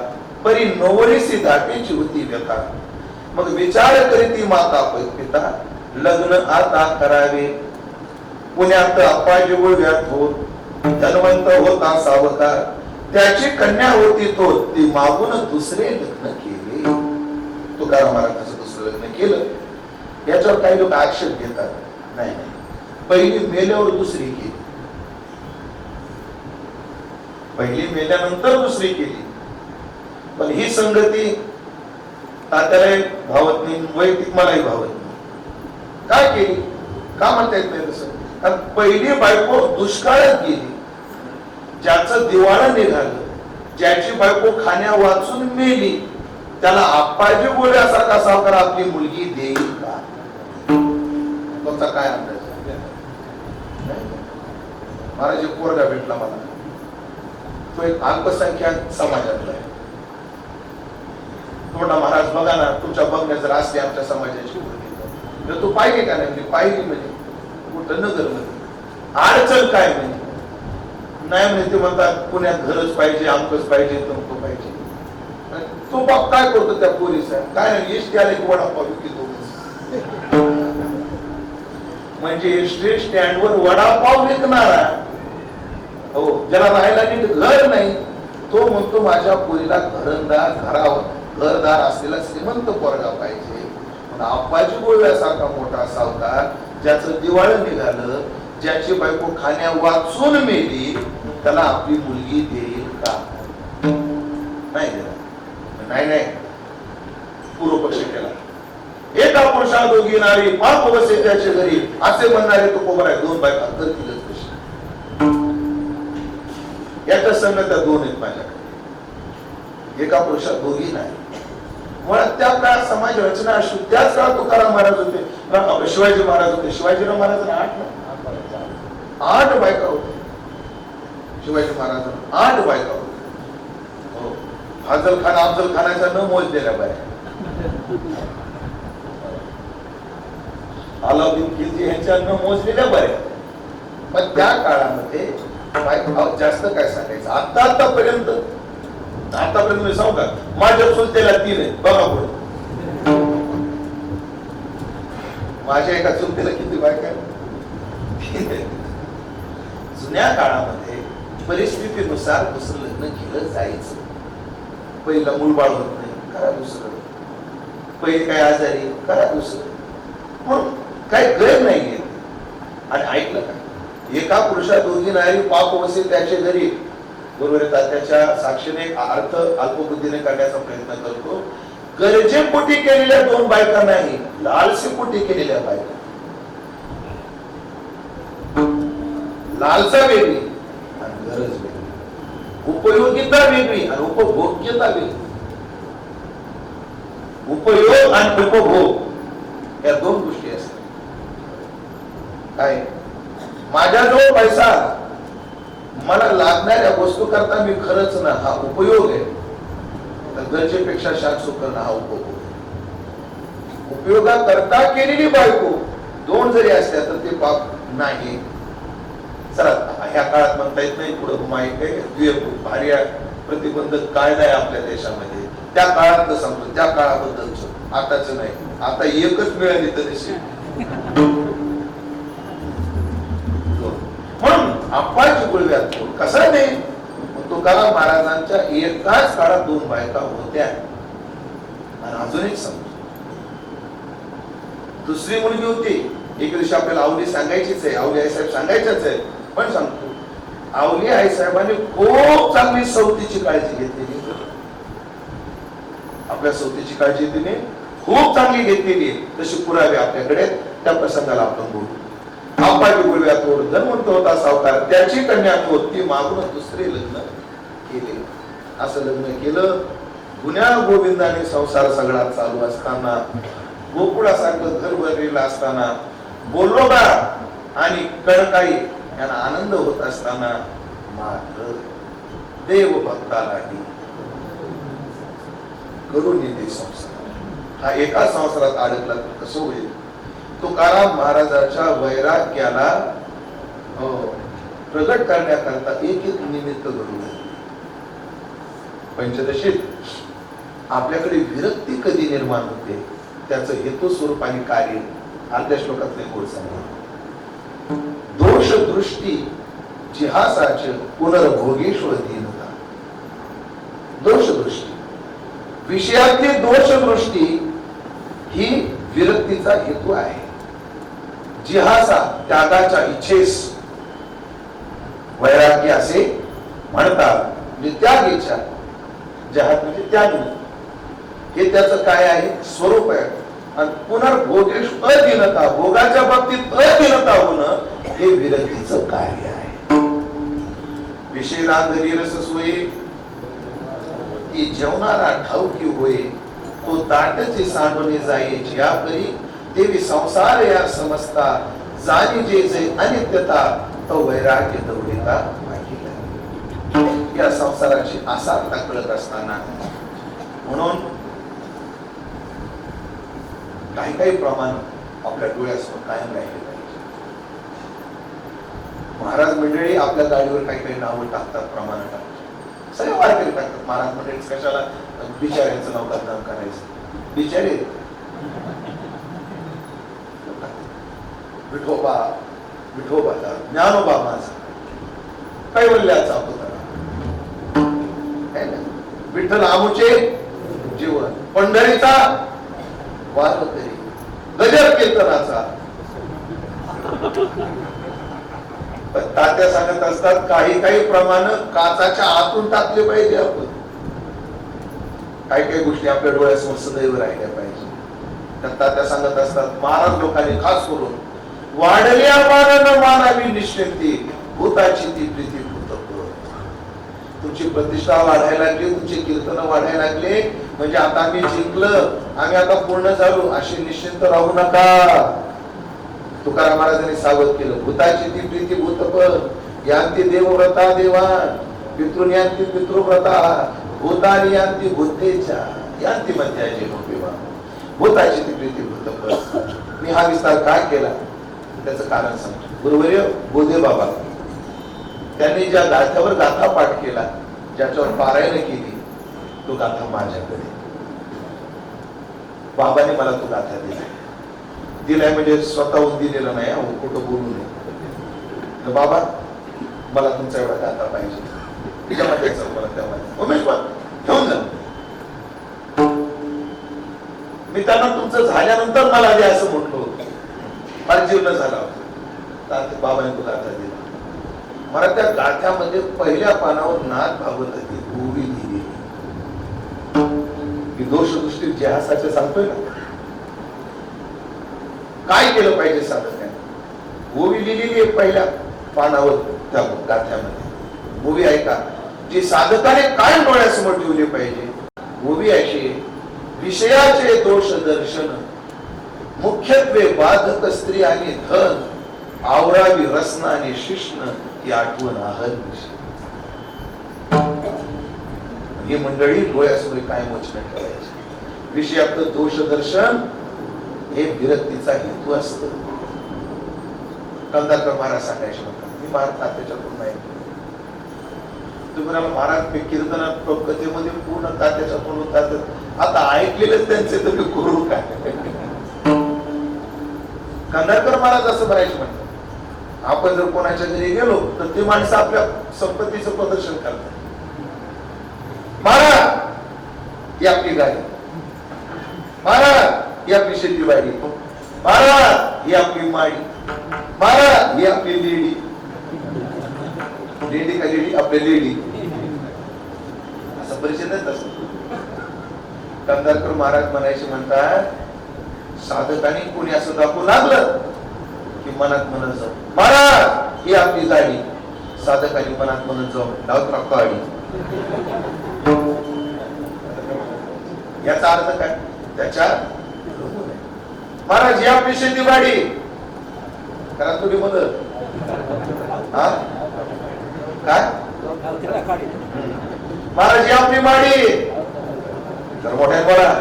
परी नवरीसी धाटेची होती व्यथा. मग विचार करीती माता पिता, लग्न आता करावे. पुण्यात आप्पाजी उर्व्यात होत धनवंत होता सावकार, त्याची कन्या होती तो, ती मागून दुसरे लग्न केले. तुकाराम महाराजांचं दुसरं लग्न केलं. याच्यावर काही लोक आक्षेप घेतात, नाही पहिली मेल्यावर दुसरी केली, पहिली मेल्यानंतर दुसरी केली. पण ही संगती तात्यालाही भावत नाही, वैयक्तिक मलाही भावत नाही. काय केली का म्हणता येत नाही तसं? कारण पहिली बायको दुष्काळात गेली, ज्याचं दिवाळं निघालं, ज्याची बायको खाण्या वाचून मेली, त्याला आप्पाजी बोलल्यासारखा सावकार आपली मुलगी देईल का? तुमचा काय अंदाज? महाराज एक पोरगा भेटला मला, तो एक अल्पसंख्याक समाजातला आहे. तो म्हणला, महाराज बघा ना, तुमच्या बघण्यात जर असली आमच्या समाजाची मुलगी, तू पाहिली का? नाही पाहिली. म्हणजे कुठं? नगर मध्ये. अडचण काय? म्हणजे नाही म्हणे, ते म्हणतात पुण्यात घरच पाहिजे, आमकच पाहिजे, तमकं पाहिजे. तो बाप काय करतो त्या पोरीचा? काय नाही, एसटी आले की वडापाव विकतो. म्हणजे एसटी स्टँडवर वडापाव विकणारा, हो, ज्याला राहायला नीट घर नाही, तो म्हणतो माझ्या पोरीला घरदार असलेला श्रीमंत पोरगा पाहिजे. आप्पाजी गोळव्यासारखा मोठा सावकार, ज्याचं दिवाळं निघालं, ज्याची बायको खाण्या वाचून मेली, त्याला आपली मुलगी देईल का? नाही देणार. नाही पूर्व पक्ष केला. एका पुरुषा दोघी नारी, पाप बसे त्याच्या घरी, असे म्हणणारे तुकोबाराय 2 बायका करतीलच कशी? याच्या संघ त्या दोन आहेत माझ्याकडे, एका पुरुषात दोघी नाही. मुळात त्या काळात समाज रचना अशी, त्याच काळात तुकाराम महाराज होते, शिवाजी महाराज होते. शिवाजीराव महाराजांना 8 बायका होते. शिवाजी महाराजांना 8 बायका होते. हो. फाजल खान अफजल खानाच्या न मोजलेल्या बाया, अलाउद्दीन खिलजी यांच्या न मोजलेल्या बाया. पण त्या काळामध्ये जास्त काय सांगायचं. आतापर्यंत मी सांगू का, माझ्या चुलतेला 3 आहेत बघा पुढे. माझ्या एका चुलतेला किती बायका आहेत? जुन्या काळामध्ये परिस्थितीनुसार दुसरं लग्न केलं जायचं. पहिलं मूलबाळ होत नाही, करा दुसरं. पहिले काय आजारी, करा दुसरं. मग काही गैर नाहीये. आणि ऐकलं का, एका पुरुषा दोघी नारी पाप वसे त्याच्या घरी, बरोबर येतात. त्याच्या साक्षीने अर्थ अल्पबुद्धीने करण्याचा प्रयत्न करतो. गरजेपोटी केलेल्या 2 बायका नाही, लालसेपोटी केलेल्या बायका. लालसा वेगळी आणि गरज वेगळी, उपयोगिता वेगळी आणि उपभोग्यता वेगळी. उपयोग आणि उपभोग या 2 गोष्टी असतात. काय, माझ्याजवळ पैसा, मला लागणाऱ्या वस्तू करता मी खरंच ना, हा उपयोग आहे. गरजेपेक्षा शाक करणं हा उपभोग आहे. उपयोगा करता केलेली बायको 2 जरी असल्या तर ते पाप नाही. चला, ह्या काळात म्हणता येत नाही, पुढे माहिती आहे भारी प्रतिबंधक कायदा आहे आपल्या देशामध्ये. त्या काळात सांगतो, त्या काळाबद्दलच, आताच नाही. आता एकच मिळाली तर म्हणून आप्पाची गुळव्यात कसा नाही. तुकाराम महाराजांच्या एकाच काळात 2 बायका होत्या. आणि अजून एक सांगतो, दुसरी मुलगी होती. एक दिवशी आपल्याला आवली सांगायचीच आहे, आवली आई साहेब सांगायच्याच आहे, पण सांगतो, आवली आई साहेबांनी खूप चांगली सवतीची काळजी घेतलेली. आपल्या सवतीची काळजी तिने खूप चांगली घेतलेली आहे. तशी पुरावे आपल्याकडे, त्या प्रसंगाला आपण बोलू. आप्पाची गुळव्यात धनवंत होता सावकार, त्याची कन्या ती मागून दुसरे लग्न केले. असं लग्न केलं. गुन्ह्या गोविंदाने संसार सगळा चालू असताना, गोकुळासारखं घर भरलेलं असताना, बोलोबा आणि कणकाई यांना आनंद होत असताना, मात्र देव भक्तालाही करून येते संसार. हा एका संसारात अडकला तर कसं होईल. तुकाराम महाराजांच्या वैराग्याला प्रगट करण्याकरता एक निमित्त घडून आले. पंचदशीत आपल्याकडे विरक्ती कधी निर्माण होते, त्याचं हेतू स्वरूप आणि कार्य अर्ध्या श्लोकातले गोड सांगा. दोष दृष्टी जिहासाच पुनर्भोगेश्वर दीनता. दोष दृष्टी, विषयातली दोष दृष्टी ही विरक्तीचा हेतू आहे. जिहासा, त्यागाच्या इच्छेस वैराग्य असे म्हणतात. त्यागेच्या, जहात म्हणजे त्याग, हे त्याचं काय आहे, स्वरूप आहे. आणि पुनर्भोगेश अधीनता, भोगाच्या बाबतीत अधीनता होणं हे विरक्तीचं कार्य आहे. विषय रांगरी रस सोयी, ती जेवणारा ठाऊकी होय, तो दाटची सांडून जाई जिया परी, देवी संसार या समजता, जाणी जे जे अनित्यता, तो वैराग्य दौडिता या संसाराची आसारता कळत असताना. म्हणून काही प्रमाण आपल्या डोळ्यासमोर कायम राहिले पाहिजे. महाराज मंडळी आपल्या गाडीवर काही नावं टाकतात, प्रमाण टाकतात, सगळे वारकरी टाकतात. महाराज मंडळी कशाला बिचाऱ्यांचं नाव बदनाम करायचं. बिचारे विठोबा, विठोबाचा ज्ञानोबा माझा कैवल्याचा पुतळा, विठ्ठल आमुचे जीवन, पंढरीचा वारकरी, गजर कीर्तनाचा. तात्या सांगत असतात काही प्रमाण काचाच्या आतून टाकले पाहिजे आपण. काही गोष्टी आपल्या डोळ्यासमोर सदैव राहिल्या पाहिजे. तर तात्या सांगत असतात, महाराज लोकांनी खास करून वाढल्या मानानं मानावी निश्चिंती, भूताची ती प्रीती भूतपूर. तुमची प्रतिष्ठा वाढायला लागली, तुमची कीर्तन वाढायला लागले, म्हणजे आता आम्ही जिंकलं, आम्ही आता पूर्ण झालो अशी निश्चिंत राहू नका. तुकाराम महाराजांनी सावध केलं. भूताची ती प्रीती भूतपद, यांती देवव्रता देवान, पितृयांती पितृव्रता, भूतानी यांती भूतेच्या, यांती मध्याची नोपिवा. भूताची ती प्रीती भूतपद. मी हा विस्तार काय केला त्याचं कारण सांगतो. गुरुवर्य बोधे बाबा त्यांनी ज्या गाथ्यावर गाथा पाठ केला, ज्याच्यावर पारायण केली, तो गाथा माझ्याकडे. बाबाने मला तो गाथा दिलाय म्हणजे स्वतःहून दिलेला नाही, कुठं बोलू नये. बाबा मला तुमचा एवढा गाथा पाहिजे, तिच्यामध्ये मला तेव्हा उमेश घेऊन जा. मी त्यांना तुमचं झाल्यानंतर मला दे असं म्हटलो होतो. मला जीवन झाला होता, बाबाने तो गाथा दिला. मला त्या गाथ्यामध्ये पहिल्या पानावर नाथ भागवताची ओवी दिली. दोष दृष्टी इतिहासाचे सांगतोय ना, काय केलं पाहिजे साधकाने. ओवी लिहिलेली आहे पहिल्या पानावर त्या गाथ्यामध्ये. ओवी ऐका, जी साधकाने काय डोळ्यासमोर ठेवली पाहिजे. ओवी अशी, विषयाचे दोष दर्शन मुख्यत्वे बाधक स्त्री आणि धन, आवरावी रसना आणि शिष्ण ही आठवण आहल. ही मंडळी डोळ्यासमोर काय मोजणं ठेवायची. विषयातलं दोष दर्शन हे विरक्तीचा हेतू असत. कंदारकर महाराज सांगायचे म्हणतात, मी महाराज तात्याच्यातून नाही. तुम्ही म्हणाला महाराज मी कीर्तनात कथेमध्ये पूर्ण तात्याच्यातून होतात, आता ऐकलेलंच त्यांचे तर मी करू काय. कंदारकर महाराज असं म्हणायचे म्हणतात, आपण जर कोणाच्या घरी गेलो तर ते माणसं आपल्या संपत्तीचं प्रदर्शन करतात. महाराज ही आपली गाडी, महाराज ही आपली शेतीवाडी, महाराज ही आपली माडी, महाराज ही आपली लेडी. लेडी का लेडी? आपली लेडी. असा परिचय नाही तसं. कंदारकर महाराज म्हणायचे म्हणतात, साधकाने कोणी असं दाखवू लागलं की मनात म्हणत जाऊ, महाराज ही आपली गाडी. साधकाने मनात म्हणत जाऊ, लावत गाडी. याचा अर्थ काय? त्याच्या महाराज ही आपली शेतीवाडी करा तुम्ही मदत. हा काय? महाराज ही आपली माडी, तर मोठ्या बोला.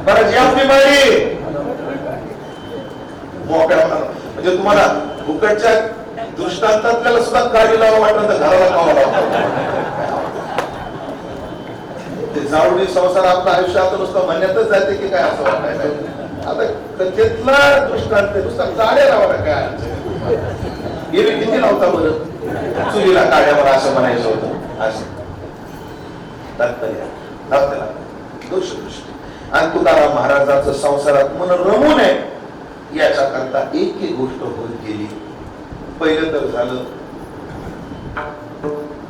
महाराज ही आपली माडी मोठ्या, म्हणजे तुम्हाला फुकटच्या दृष्टांतातल्याला सुद्धा गाडी लावा वाटलं तर घराला खावा लावा. ते जाऊडी संसार आपलं आयुष्य आता नुसतं म्हणण्यातच जाते की काय असं वाटायला. आता कथेतला दृष्टांत नुसता गाड्या लावा काय. गेली किती लावता बरं चुलीला काढ्यावर असं म्हणायचं होतं. असं तात्पर्य दोष दृष्टी. आणि तुकाराम महाराजांचं संसारात मन रमू नये याच्या करता एक गोष्ट होत गेली. पहिलं तर झालं,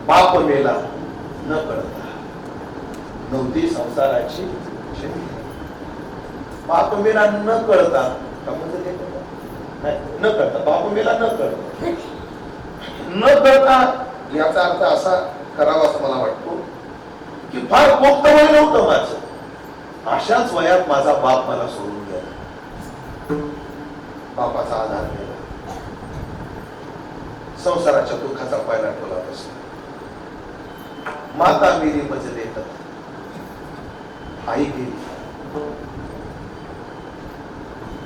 बाप मेला न कळता नव्हती संसाराची शेती. बाप मेला न कळता न कळता बाप मेला न कळता न कळता याचा अर्थ असा करावा असं मला वाटतो की फार पोक्त वय नव्हतं माझं, अशाच वयात माझा बाप मला सोडून गेला. बापाचा आधार केला, संसाराच्या दुःखाचा पहिला टोला बसला. माता मेरी मजले येतात, आई गेली,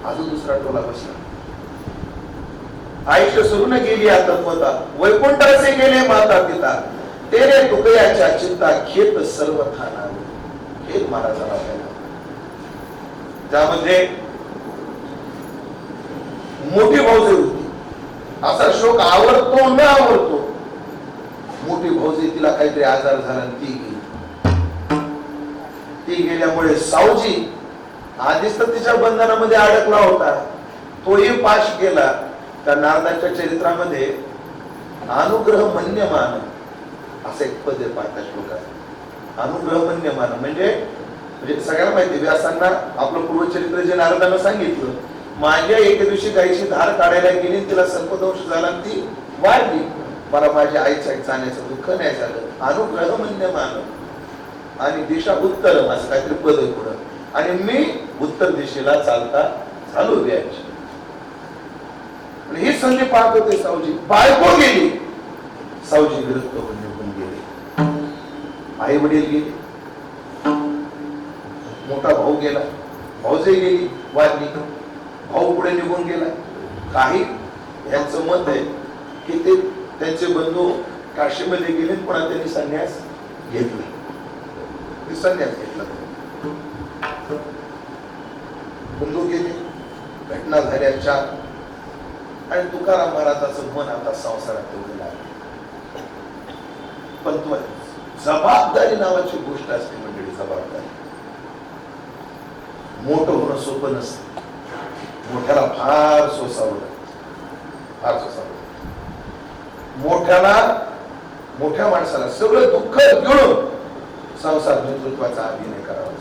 अजून दुसरा टोला बसला. आयुष्य सुरून गेली आत्मता, वैकुंठाचे गेले माता पिता, तेरे तुकयाच्या चिंता खेत सर्व थाना. खेत महाराजाला पाहिला. त्यामध्ये मोठी भाऊजी होती. असा शोक आवडतो न आवडतो. मोठी भाऊजी तिला काहीतरी आजार झाला आणि ती गेली. ती गेल्यामुळे सावजी आधीच तर तिच्या बंधनामध्ये अडकला होता, तोही पाश गेला. त्या नारदाच्या चरित्रामध्ये अनुग्रह मन्यमान असं एक पद आहे पाहता श्लोकात. अनुग्रह मन्यमान म्हणजे सगळ्यांना माहिती, व्यासांना आपलं पूर्वचरित्र जे नारदांना सांगितलं, माझ्या एके दिवशी गायची धार काढायला गेली, तिला सर्पदंश झाला, ती वाढली. मला माझ्या आईच्या जाण्याचं दुःख नाही झालं. अनुग्रह म्हणजे मान आणि दिशा उत्तर असं काहीतरी पद आहे पुढं, आणि मी उत्तर दिशेला चालता झालो व्याज. ही संधी पाहत होते सावजी. बायको गेली, सावजी विरक्त होऊन निघून गेले. आई वडील गेले, मोठा भाऊ गेला, भाऊजाई गेली वारली, भाऊ पुढे निघून गेला. काही यांचं मत आहे की ते त्यांचे बंधू काशीमध्ये गेले, पुन्हा त्यांनी संन्यास घेतला. संन्यास घेतला, बंधू गेले, घटना झाल्या 4. आणि तुकाराम महाराजांचं मन आता संसारात तेवढं लागलं. पण तो जबाबदारी नावाची गोष्ट असते मंडळी. जबाबदारी मोठं होणं सोपं नसतं. मोठ्याला फार सोसावं लागतं, फार सोसावं. मोठ्या माणसाला सगळं दुःख घेऊन संसार नेतृत्वाचा अभिनय करावा.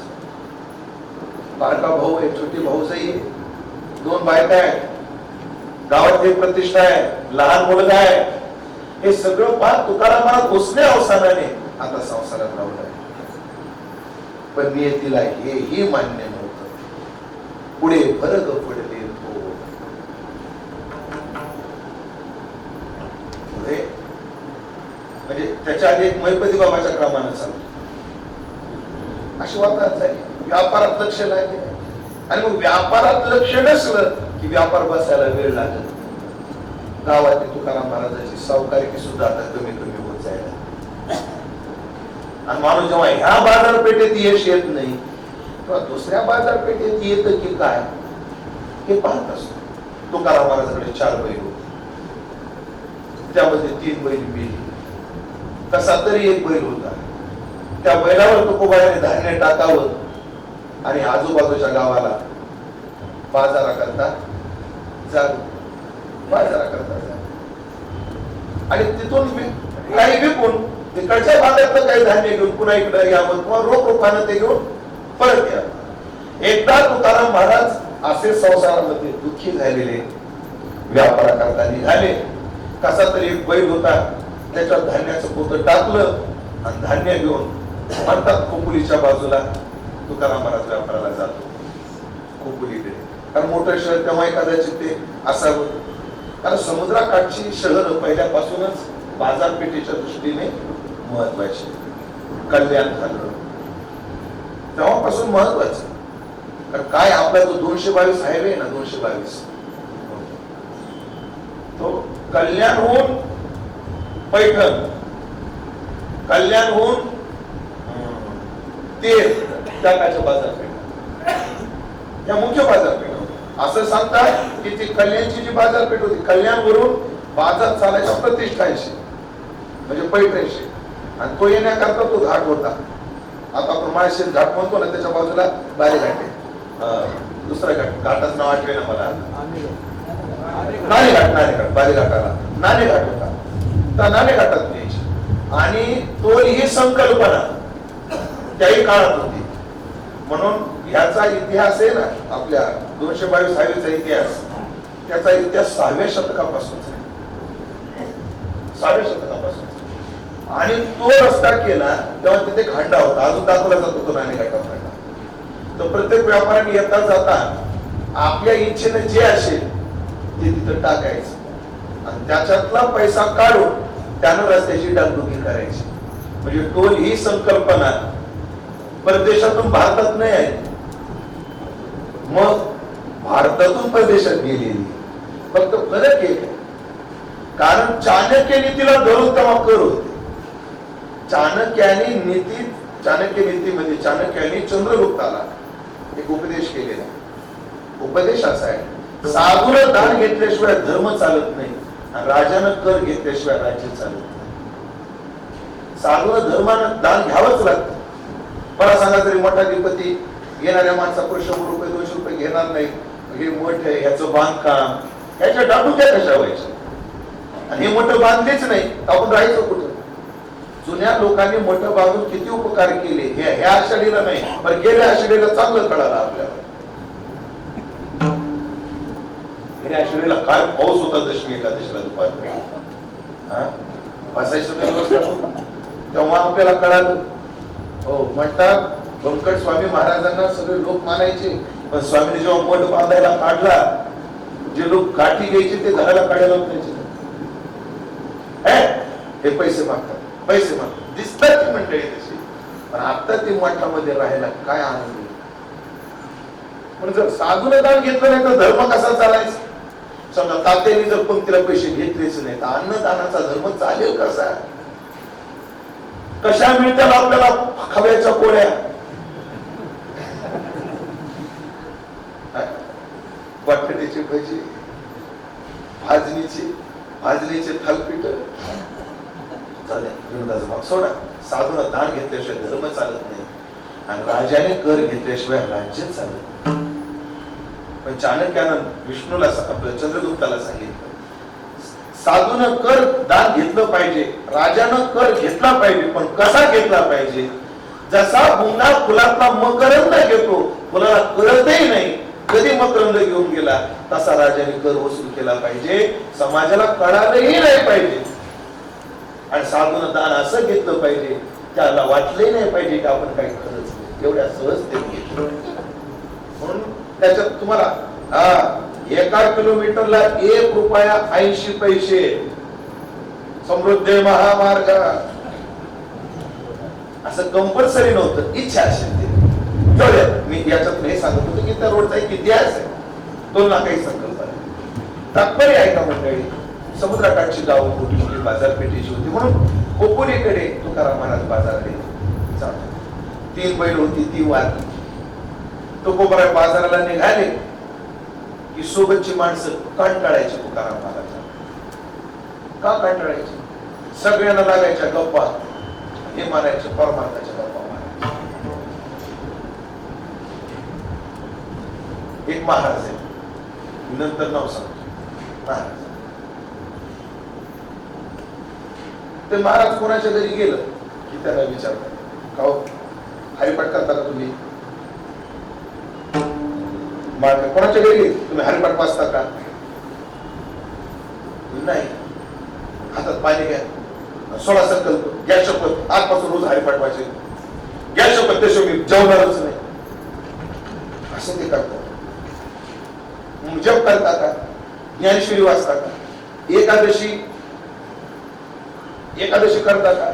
बारका भाऊ आहे, छोटी भाऊजाई आहे, 2 बायका आहेत, गावात एक प्रतिष्ठा आहे, लहान मुलगा आहे. हे सगळं पार तुकारामाला घोसणे अवसानाने आता संसारात राहू. पण नियतीला हेही मान्य नव्हतं. पुढे फरक पडले म्हणजे त्याच्या आधी एक मैपती बाबाच्या क्रमानं चालू अशी वातावरण झाली. व्यापारात लक्ष लागले, आणि मग व्यापारात लक्ष नसलं की व्यापार बसायला वेळ लागत. गावात तुकाराम महाराजांची सावकारिकी सुद्धा आता कमी कमी होत जायला. आणि माणूस जेव्हा ह्या बाजारपेठेत यश येत नाही किंवा दुसऱ्या बाजारपेठेत येतं की काय हे पाहत असतो. तुकाराम महाराजांकडे 4 बैल होते, त्यामध्ये 3 बैल मेली. कसा तरी एक बैल होता, त्या बैलावर तुकोबाईने धान्य टाकावं आणि आजूबाजूच्या गावाला बाजारा करता आणि तिथून काही विकून तिकडच्या भागातलं काही धान्य घेऊन पुन्हा इकडे यावं किंवा रोख रोखानं ते घेऊन परत या. एकदा तुकाराम महाराज असे संसारामध्ये दुःखी झालेले व्यापारा करता निघाले. कसा तरी एक बैल होता, त्याच्यात धान्याचं पोतं टाकलं आणि धान्य घेऊन म्हणतात खोपोलीच्या बाजूला तुकाराम महाराज व्यापाराला जातो. खोपोलीकडे, कारण मोठं शहर तेव्हा कदाचित ते असावं, कारण समुद्राकाठची शहर पहिल्यापासूनच बाजारपेठेच्या दृष्टीने महत्वाची. कल्याण झालं तेव्हापासून महत्वाचं, कारण काय आपला जो 222 हायवे ना, 222 तो कल्याणहून पैठण, कल्याणहून ते टाकाच्या बाजारपेठ, या मुख्य बाजारपेठ. असं सांगतात की ती कल्याणची जी बाजारपेठ होती, कल्याणवरून बाजार चालायचा प्रतिष्ठानशी म्हणजे पैठणशी, आणि तो येण्याकरता तो घाट होता. आता आपण माळशेज घाट म्हणतो ना, त्याच्या बाजूला बारी घाट आहे. दुसरा घाट, घाटाचं नाव आठवे ना मला, नाणेघाट. बारी घाटाला नाणेघाट होता, त्या नाणेघाटात न्यायची. आणि तो ही संकल्पना त्याही काळात होती. म्हणून ह्याचा इतिहास आहे ना, आपल्या 222 हायवेचा इतिहास, त्याचा इतिहास 6व्या शतकापासूनच आहे, 6व्या शतकापासून. आणि तो रस्ता केला तेव्हा तिथे खंडा होता, अजून दाखवला जातो तो नाणेघाटाचा खंडा. तर प्रत्येक व्यापाऱ्याने येता जाता आपल्या इच्छेने जे असेल ते तिथं टाकायचं आणि त्याच्यातला पैसा काढून त्यानं रस्त्याची डागडुगी करायची. म्हणजे टोल ही संकल्पना परदेशातून भारतात नाही आहे, मग भारतातून परदेशात गेलेली. फक्त फरक एक आहे, कारण चाणक्य नीतीला धरून तेव्हा कर होते. चाणक्य नीतीमध्ये चाणक्याने चंद्रगुप्ताला एक उपदेश केलेला. उपदेश असा आहे, साधूला दान घेतल्याशिवाय धर्म चालत नाही आणि राजानं कर घेतल्याशिवाय राज्य चालत नाही. साधूला धर्मानं दान घ्यावंच लागतं. मला सांगा, तरी मोठाधिपती येणाऱ्या माणसाकडे 100 रुपये 200 रुपये घेणार नाही. हे मठ आहे, ह्याचं बांधकाम, ह्याच्या डाडुक्या कशा व्हायच्या, आणि हे मोठं बांधलेच नाही आपण राहायचं कुठं. जुन्या लोकांनी मोठं बांधून किती उपकार केले हे ह्या आषाढीला नाही, पण गेल्या आषाढीला चांगलं कळालं आपल्याला. गेल्या आषाढीला काय पाऊस होता दशमी एकादशीला दुपारी. बसायचं व्यवस्था करून. तेव्हा आपल्याला कळालं. हो म्हणतात बंकट स्वामी महाराजांना सगळे लोक मानायचे, पण स्वामीने जेव्हा मठ बांधायला काढला, जे लोक काठी घ्यायचे ते घराला काढायला होते. हे पैसे मागतात, पैसे मागतात, दिसतात ती मंडळी तशी, पण आता ते मठामध्ये राहायला काय आनंद. पण जर साधूने दान घेतलं नाही तर धर्म कसा चालायचा? समजा तात्याने जर पंक्तीला पैसे घेतलेच नाही तर अन्नदानाचा धर्म चालेल कसा? कशा मिळतात आपल्याला खव्याच्या पोळ्या, बटाट्याची भजी, भाजणीचे थालपीठ चालेल. सोडा, साधूला दान घेतल्याशिवाय धर्म चालत नाही आणि राजाने कर घेतल्याशिवाय राज्य चालत नाही. पण चाणक्यानं विष्णूला आपल्या चंद्रगुप्ताला सांगितलं, साधूनं कर दान घेतलं पाहिजे, राजानं कर घेतला पाहिजे, पण कसा घेतला पाहिजे? जसा मुंगा फुलातला मकरंद घेतो, फुलाला कळतही नाही कधी मकरंद घेऊन गेला, तसा राजाने कर वसूल केला पाहिजे, समाजाला कळालंही नाही पाहिजे. आणि साधून दान असं घेतलं पाहिजे त्याला वाटले नाही पाहिजे की आपण काही खरंच एवढ्या सहज ते घेतलं. म्हणून त्याच्यात तुम्हाला 1 किलोमीटरला 1 रुपया 80 पैसे समृद्धी महामार्ग असं कंपल्सरी नव्हतं, इच्छा असेल ते. मी याच्यात हे सांगत होतो की त्या रोडचा एक इतिहास आहे, तुलना काही संकल्पना तात्पर्य आहे का मंडळी. समुद्राकाठची गाव मोठी मोठी बाजारपेठेची होती, म्हणून कोकणीकडे तुकाराम महाराज बाजाराकडे जात. 3 बैल होती, ती वारली. तुकोबरा बाजाराला निघाले की सोबतची माणसं कंटाळायची तुकाराम महाराज. का कंटाळायची? सगळ्यांना लागायच्या गप्पा, हे मानायचे परमार्थाच्या गप्पा मारायच्या. एक महाराज आहे, नंतर नाव सांगतो महाराज. ते महाराज कोणाच्या घरी गेलं की त्याला विचारतात, का हरिपाठ करता का तुम्ही? कोणाच्या घरी गेले तुम्ही हरिपाठ वाचता का? नाही. हातात पाणी घ्या, 16 संकल्प घ्या, शपथ आजपासून रोज हरिपाठ वाचेल, घ्या शपथ त्याशिवाय मी जेवणारच नाही. असं ते करतात. जप करता का? ज्ञानेश्वरी वाचता का? एकादशी करता का?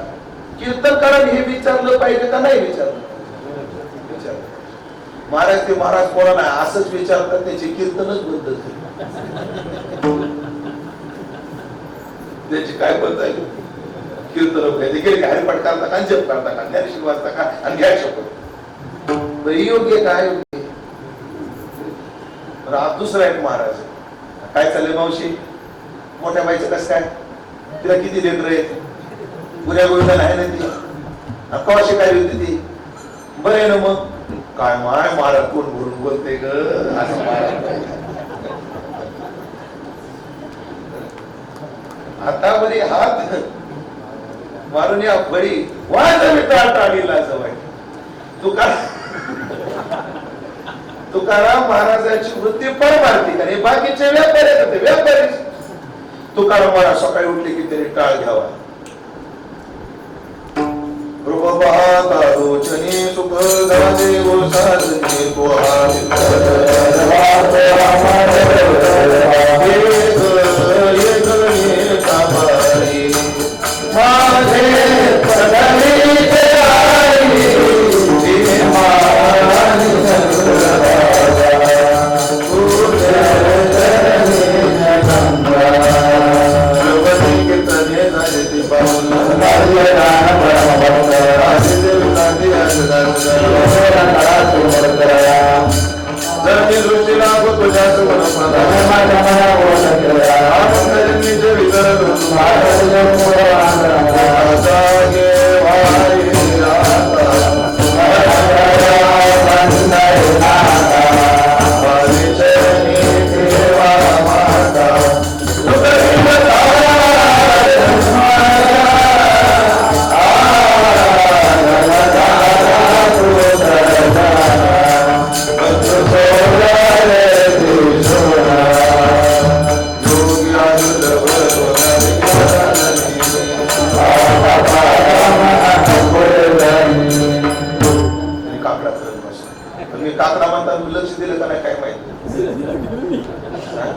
कीर्तन करा, हे विचारलं पाहिजे का नाही विचारलं? महाराज ते महाराज कोणा नाही असंच विचारतात, त्याचे कीर्तनच बंद त्याची काय बदल कीर्तन गेले का? हरिपाठ करता का? जप करता का? ज्ञानेश्वरी वाचता का? आणि घ्या शपथ. योग्य काय? दुसरा एक महाराज काय चाललंय मावशी, मोठ्या बाईचं कसं काय, तिला किती लेकर आहेत, पुण्या गोविंदाला आहे ना ती, कवा शिकायली होती ती, बरं आहे ना मग काय माय महाराज कोण बोलून बोलते ग असं महाराज. आता बरी हात मारून या बरी वाजविला जवळ. तुकाराम महाराजांची वृत्ती परमार्थिक आणि बाकीचे व्यापारी होते, व्यापारी. तुकाराम महाराज सकाळी उठले की त्याने टाळ घ्यावा. रोचनी सुख दादे गो साधने दृष्टीला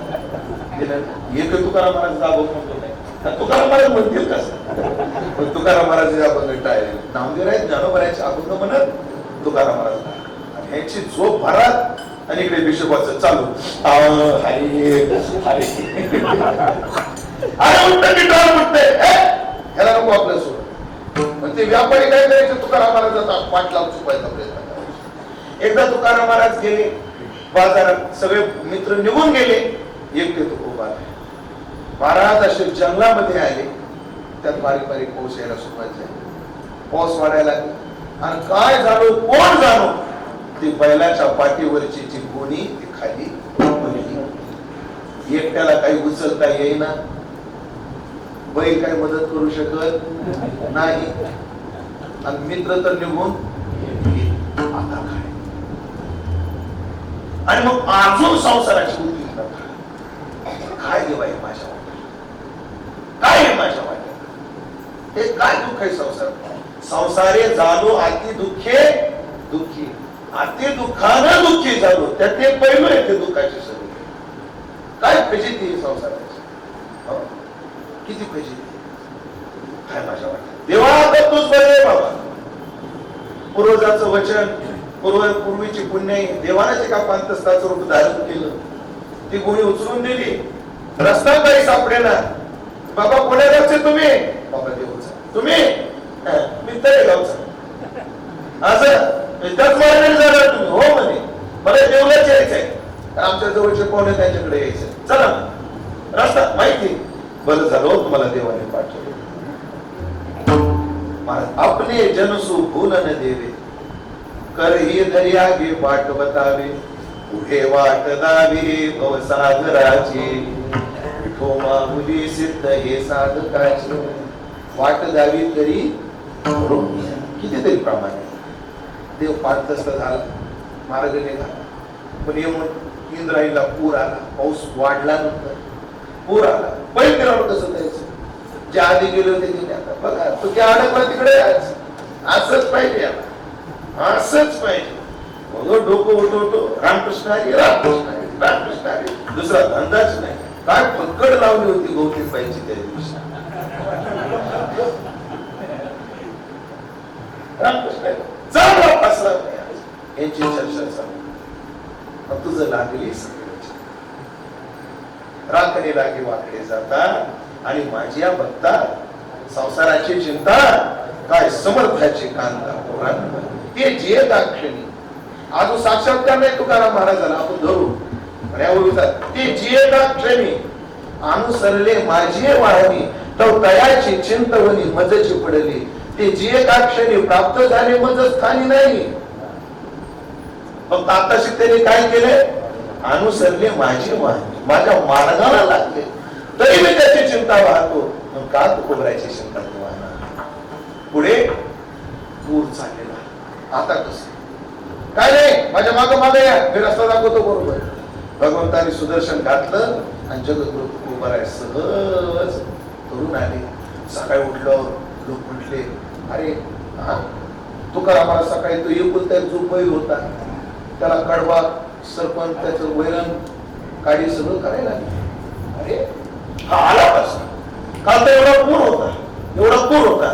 एक तुकाराम महाराज अभंग म्हणतो नाही, तुकाराम महाराज म्हणतील कसं, पण तुकाराम महाराज अभंग टाळले. नामदेव आहेत ज्ञानोबरायांचे अभंग म्हणत तुकाराम महाराज, आणि ह्याची झोप भरात आणि इकडे बिशोबाचं चालू हरी हरी अरे उठत गिटार उठते ह्याला नको आपलं सोड. पण ते व्यापारी काय करायचे, तुकाराम महाराजाचा पाठलाग चुकायचा प्रयत्न करायचा. एकदा तुकाराम महाराज गेले बाजारात, सगळे मित्र निघून गेले, एकटे तो उभा आहे. महाराज असे जंगलामध्ये आले, त्यात बारीक बारीक पाऊस यायला सुरुवात झाली, पाऊस वाढायला लागला, आणि काय झालं कोण जाणो, ती बैलाच्या पाठीवरची जी गोणी ती खाली पडली. एकट्याला काही उचलता येईना, बैल काही मदत करू शकत नाही, आणि मित्र तर निघून आता काय. आणि मग अजून संसाराची बुद्धी काय देवा आहे माझ्या वाट्यात, काय आहे माझ्या वाट्यात, हे काय दुःख आहे संसार. संसारे झालो अति दुःखे दुःखी, अति दुःखानं दुःखी झालो, त्यात ते पहिलं आहे ते दुःखाची सवय. काय फजिती संसाराची, किती फजिती काय माझ्या वाट्यात. देवा तूच बरे बाबा. पूर्वजाचं वचन, पूर्वीची पुण्य देवाने एका पांतस्ताचं रूप धारण केलं, ती गोळी उचलून दिली, रस्ता काही सापडेना. बाबा कोण्या गावचे तुम्ही, बाबा देवचा. तुम्ही मी तळेगावचा. असं त्याच मार्गाने जाणार तुम्ही, हो म्हणे मला देवलाच यायचंय, आमच्या जवळचे पाहुणे त्यांच्याकडे यायचे, चला रस्ता माहिती. बरं झालं तुम्हाला देवाने पाठवलं. आपले जनसु भूल न देवे, कर ही दर्या गे वाट बतावे, पुढे वाट दावे भवसागराची, विठो माहुली सिद्ध हे साधकाची, वाट द्यावी तरी कितीतरी प्रमाणे. देव पाठतस्त झाला, मार्ग निघाला, पण येऊन इंद्रायणीला पूर आला, पाऊस वाढला नंतर पूर आला. बैल फिरावं कसं जायचं, जे आधी गेले होते तिने आता बघा तो त्या अडकला तिकडे. असंच पाहिजे, असंच पाहिजे. मग डोकं उठवतो रामकृष्ण हरी रामकृष्ण हरी रामकृष्ण हरी, दुसरा धंदाच नाही. काय पकड लावली होती गौतम बाईची त्या दिवशी. रामकृष्ण चांगला फसला यांची चर्चा चालू. तुझं लागली राखणे लागे वाकडे जाता, आणि माझी या भक्ता संसाराची चिंता काय समर्थाची कांता. ते जे दाक्षिणी आज साक्षात्कार नाही तुकाराम महाराजाला आपण धरू, ते जे दाक्षिणी अनुसरले माझी वाहनी, तो तयाची चिंतवनी मजची पडली. ते जे दाक्षिणी प्राप्त झाले मज स्थानी नाही, फक्त आताशी त्यांनी काय केले, अनुसरले माझी वाहनी, माझ्या मार्गाला लागले, तरी मी त्याची चिंता वाहतो. मग का तुकोबरायची चिंता तू वाहणार. पुढे पूर चाललेला, आता कसं काय नाही, माझ्या माग मागे या, मी रस्ता दाखवतो बरोबर. भगवंतानी सुदर्शन घातलं आणि जगद्गुरु तुकोबराय सहज करून आले. सकाळी उठलं, लोक म्हटले अरे तुकारामाला सकाळी तो एकुलता जो बैल होता त्याला कडवा सरपंच त्याचं वैरण काढी सगळं करायला लागले. अरे हा आला कसा, काल तर एवढा पूर होता,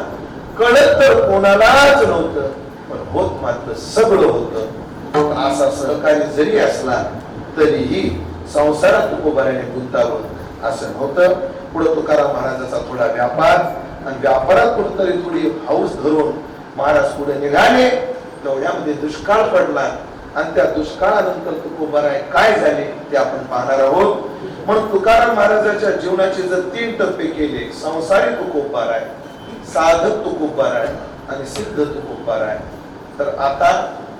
कळत तर कोणालाच नव्हतं, पण होत मात्र सगळं होतं. असा सहकारी जरी असला तरीही संसारात तुकोबराने गुंतावं असं नव्हतं. पुढे तुकाराम महाराजाचा थोडा व्यापार, आणि व्यापारात कुठेतरी थोडी हौस धरून महाराज पुढे निघाले. तेवढ्यामध्ये दुष्काळ पडला, आणि त्या दुष्काळानंतर तुकोबराय काय झाले ते आपण पाहणार आहोत. म्हणून तुकाराम महाराजाच्या जीवनाचे जर 3 टप्पे केले, संसारी तुकोबराय, साधक तुकोबराय आणि सिद्ध तुकोबराय, तर आता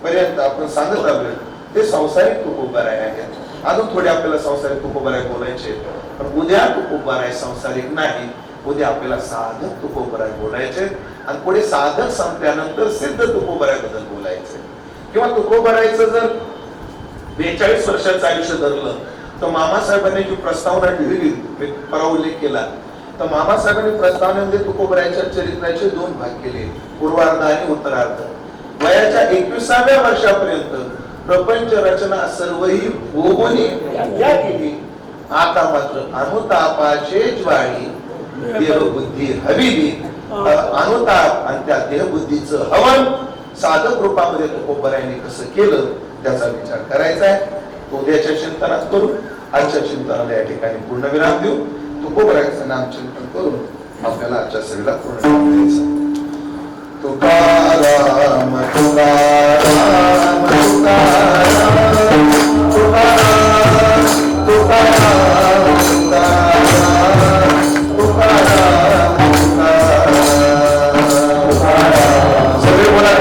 पर्यंत आपण सांगत आलोय ते संसारिक तुकोबराय आहे. अजून थोडे आपल्याला संसारिक तुकोबराय बोलायचे, पण उद्या तुकोबराय संसारिक नाही, उद्या आपल्याला साधक तुकोबराय बोलायचे, आणि पुढे साधक संपल्यानंतर सिद्ध तुकोबराय बद्दल बोलायचे. किंवा तुकोबरायचं जर 42 वर्षाचं आयुष्य धरलं तर मामासाहेबांनी जी प्रस्तावना लिहिली, मी परवा उल्लेख केला, तर मामासाहेबांनी प्रस्तावनेमध्ये तुकोबरायच्या चरित्राचे 2 भाग केले, पूर्वार्ध आणि उत्तरार्ध. वयाच्या 21व्या वर्षापर्यंत प्रपंच रचना सर्वही भोगोनी व्याख्या केली, आता मात्र अनुतापाचे ज्वाळी देहबुद्धी हवी अनुताप आणि त्या देहबुद्धीचं हवन साधक रूपामध्ये तुकोबरायांनी कसं केलं त्याचा विचार करायचा आहे. उद्याच्या चिंतनात करू, आजच्या चिंतनाला या ठिकाणी पूर्ण विराम देऊ. तुकोबरायांचं नाम चिंतन करून आपल्याला आजच्या सगळ्याला पूर्ण द्यायचं. तुकाराम तुकाराम तुकाराम तुकाराम तुकाराम तुकाराम तुकाराम तुकाराम सगळे बोला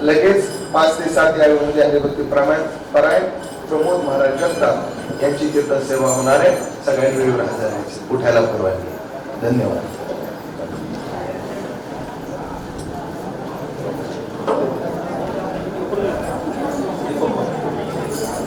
लगेच 5 ते 7 या वेळेमध्ये हरिभक्ती परायण प्रमोद महाराज जगताप यांची कीर्तन सेवा होणार आहे. सगळ्यांनी वेळेवर हजर राहायचे. उठायला परवानगी. धन्यवाद.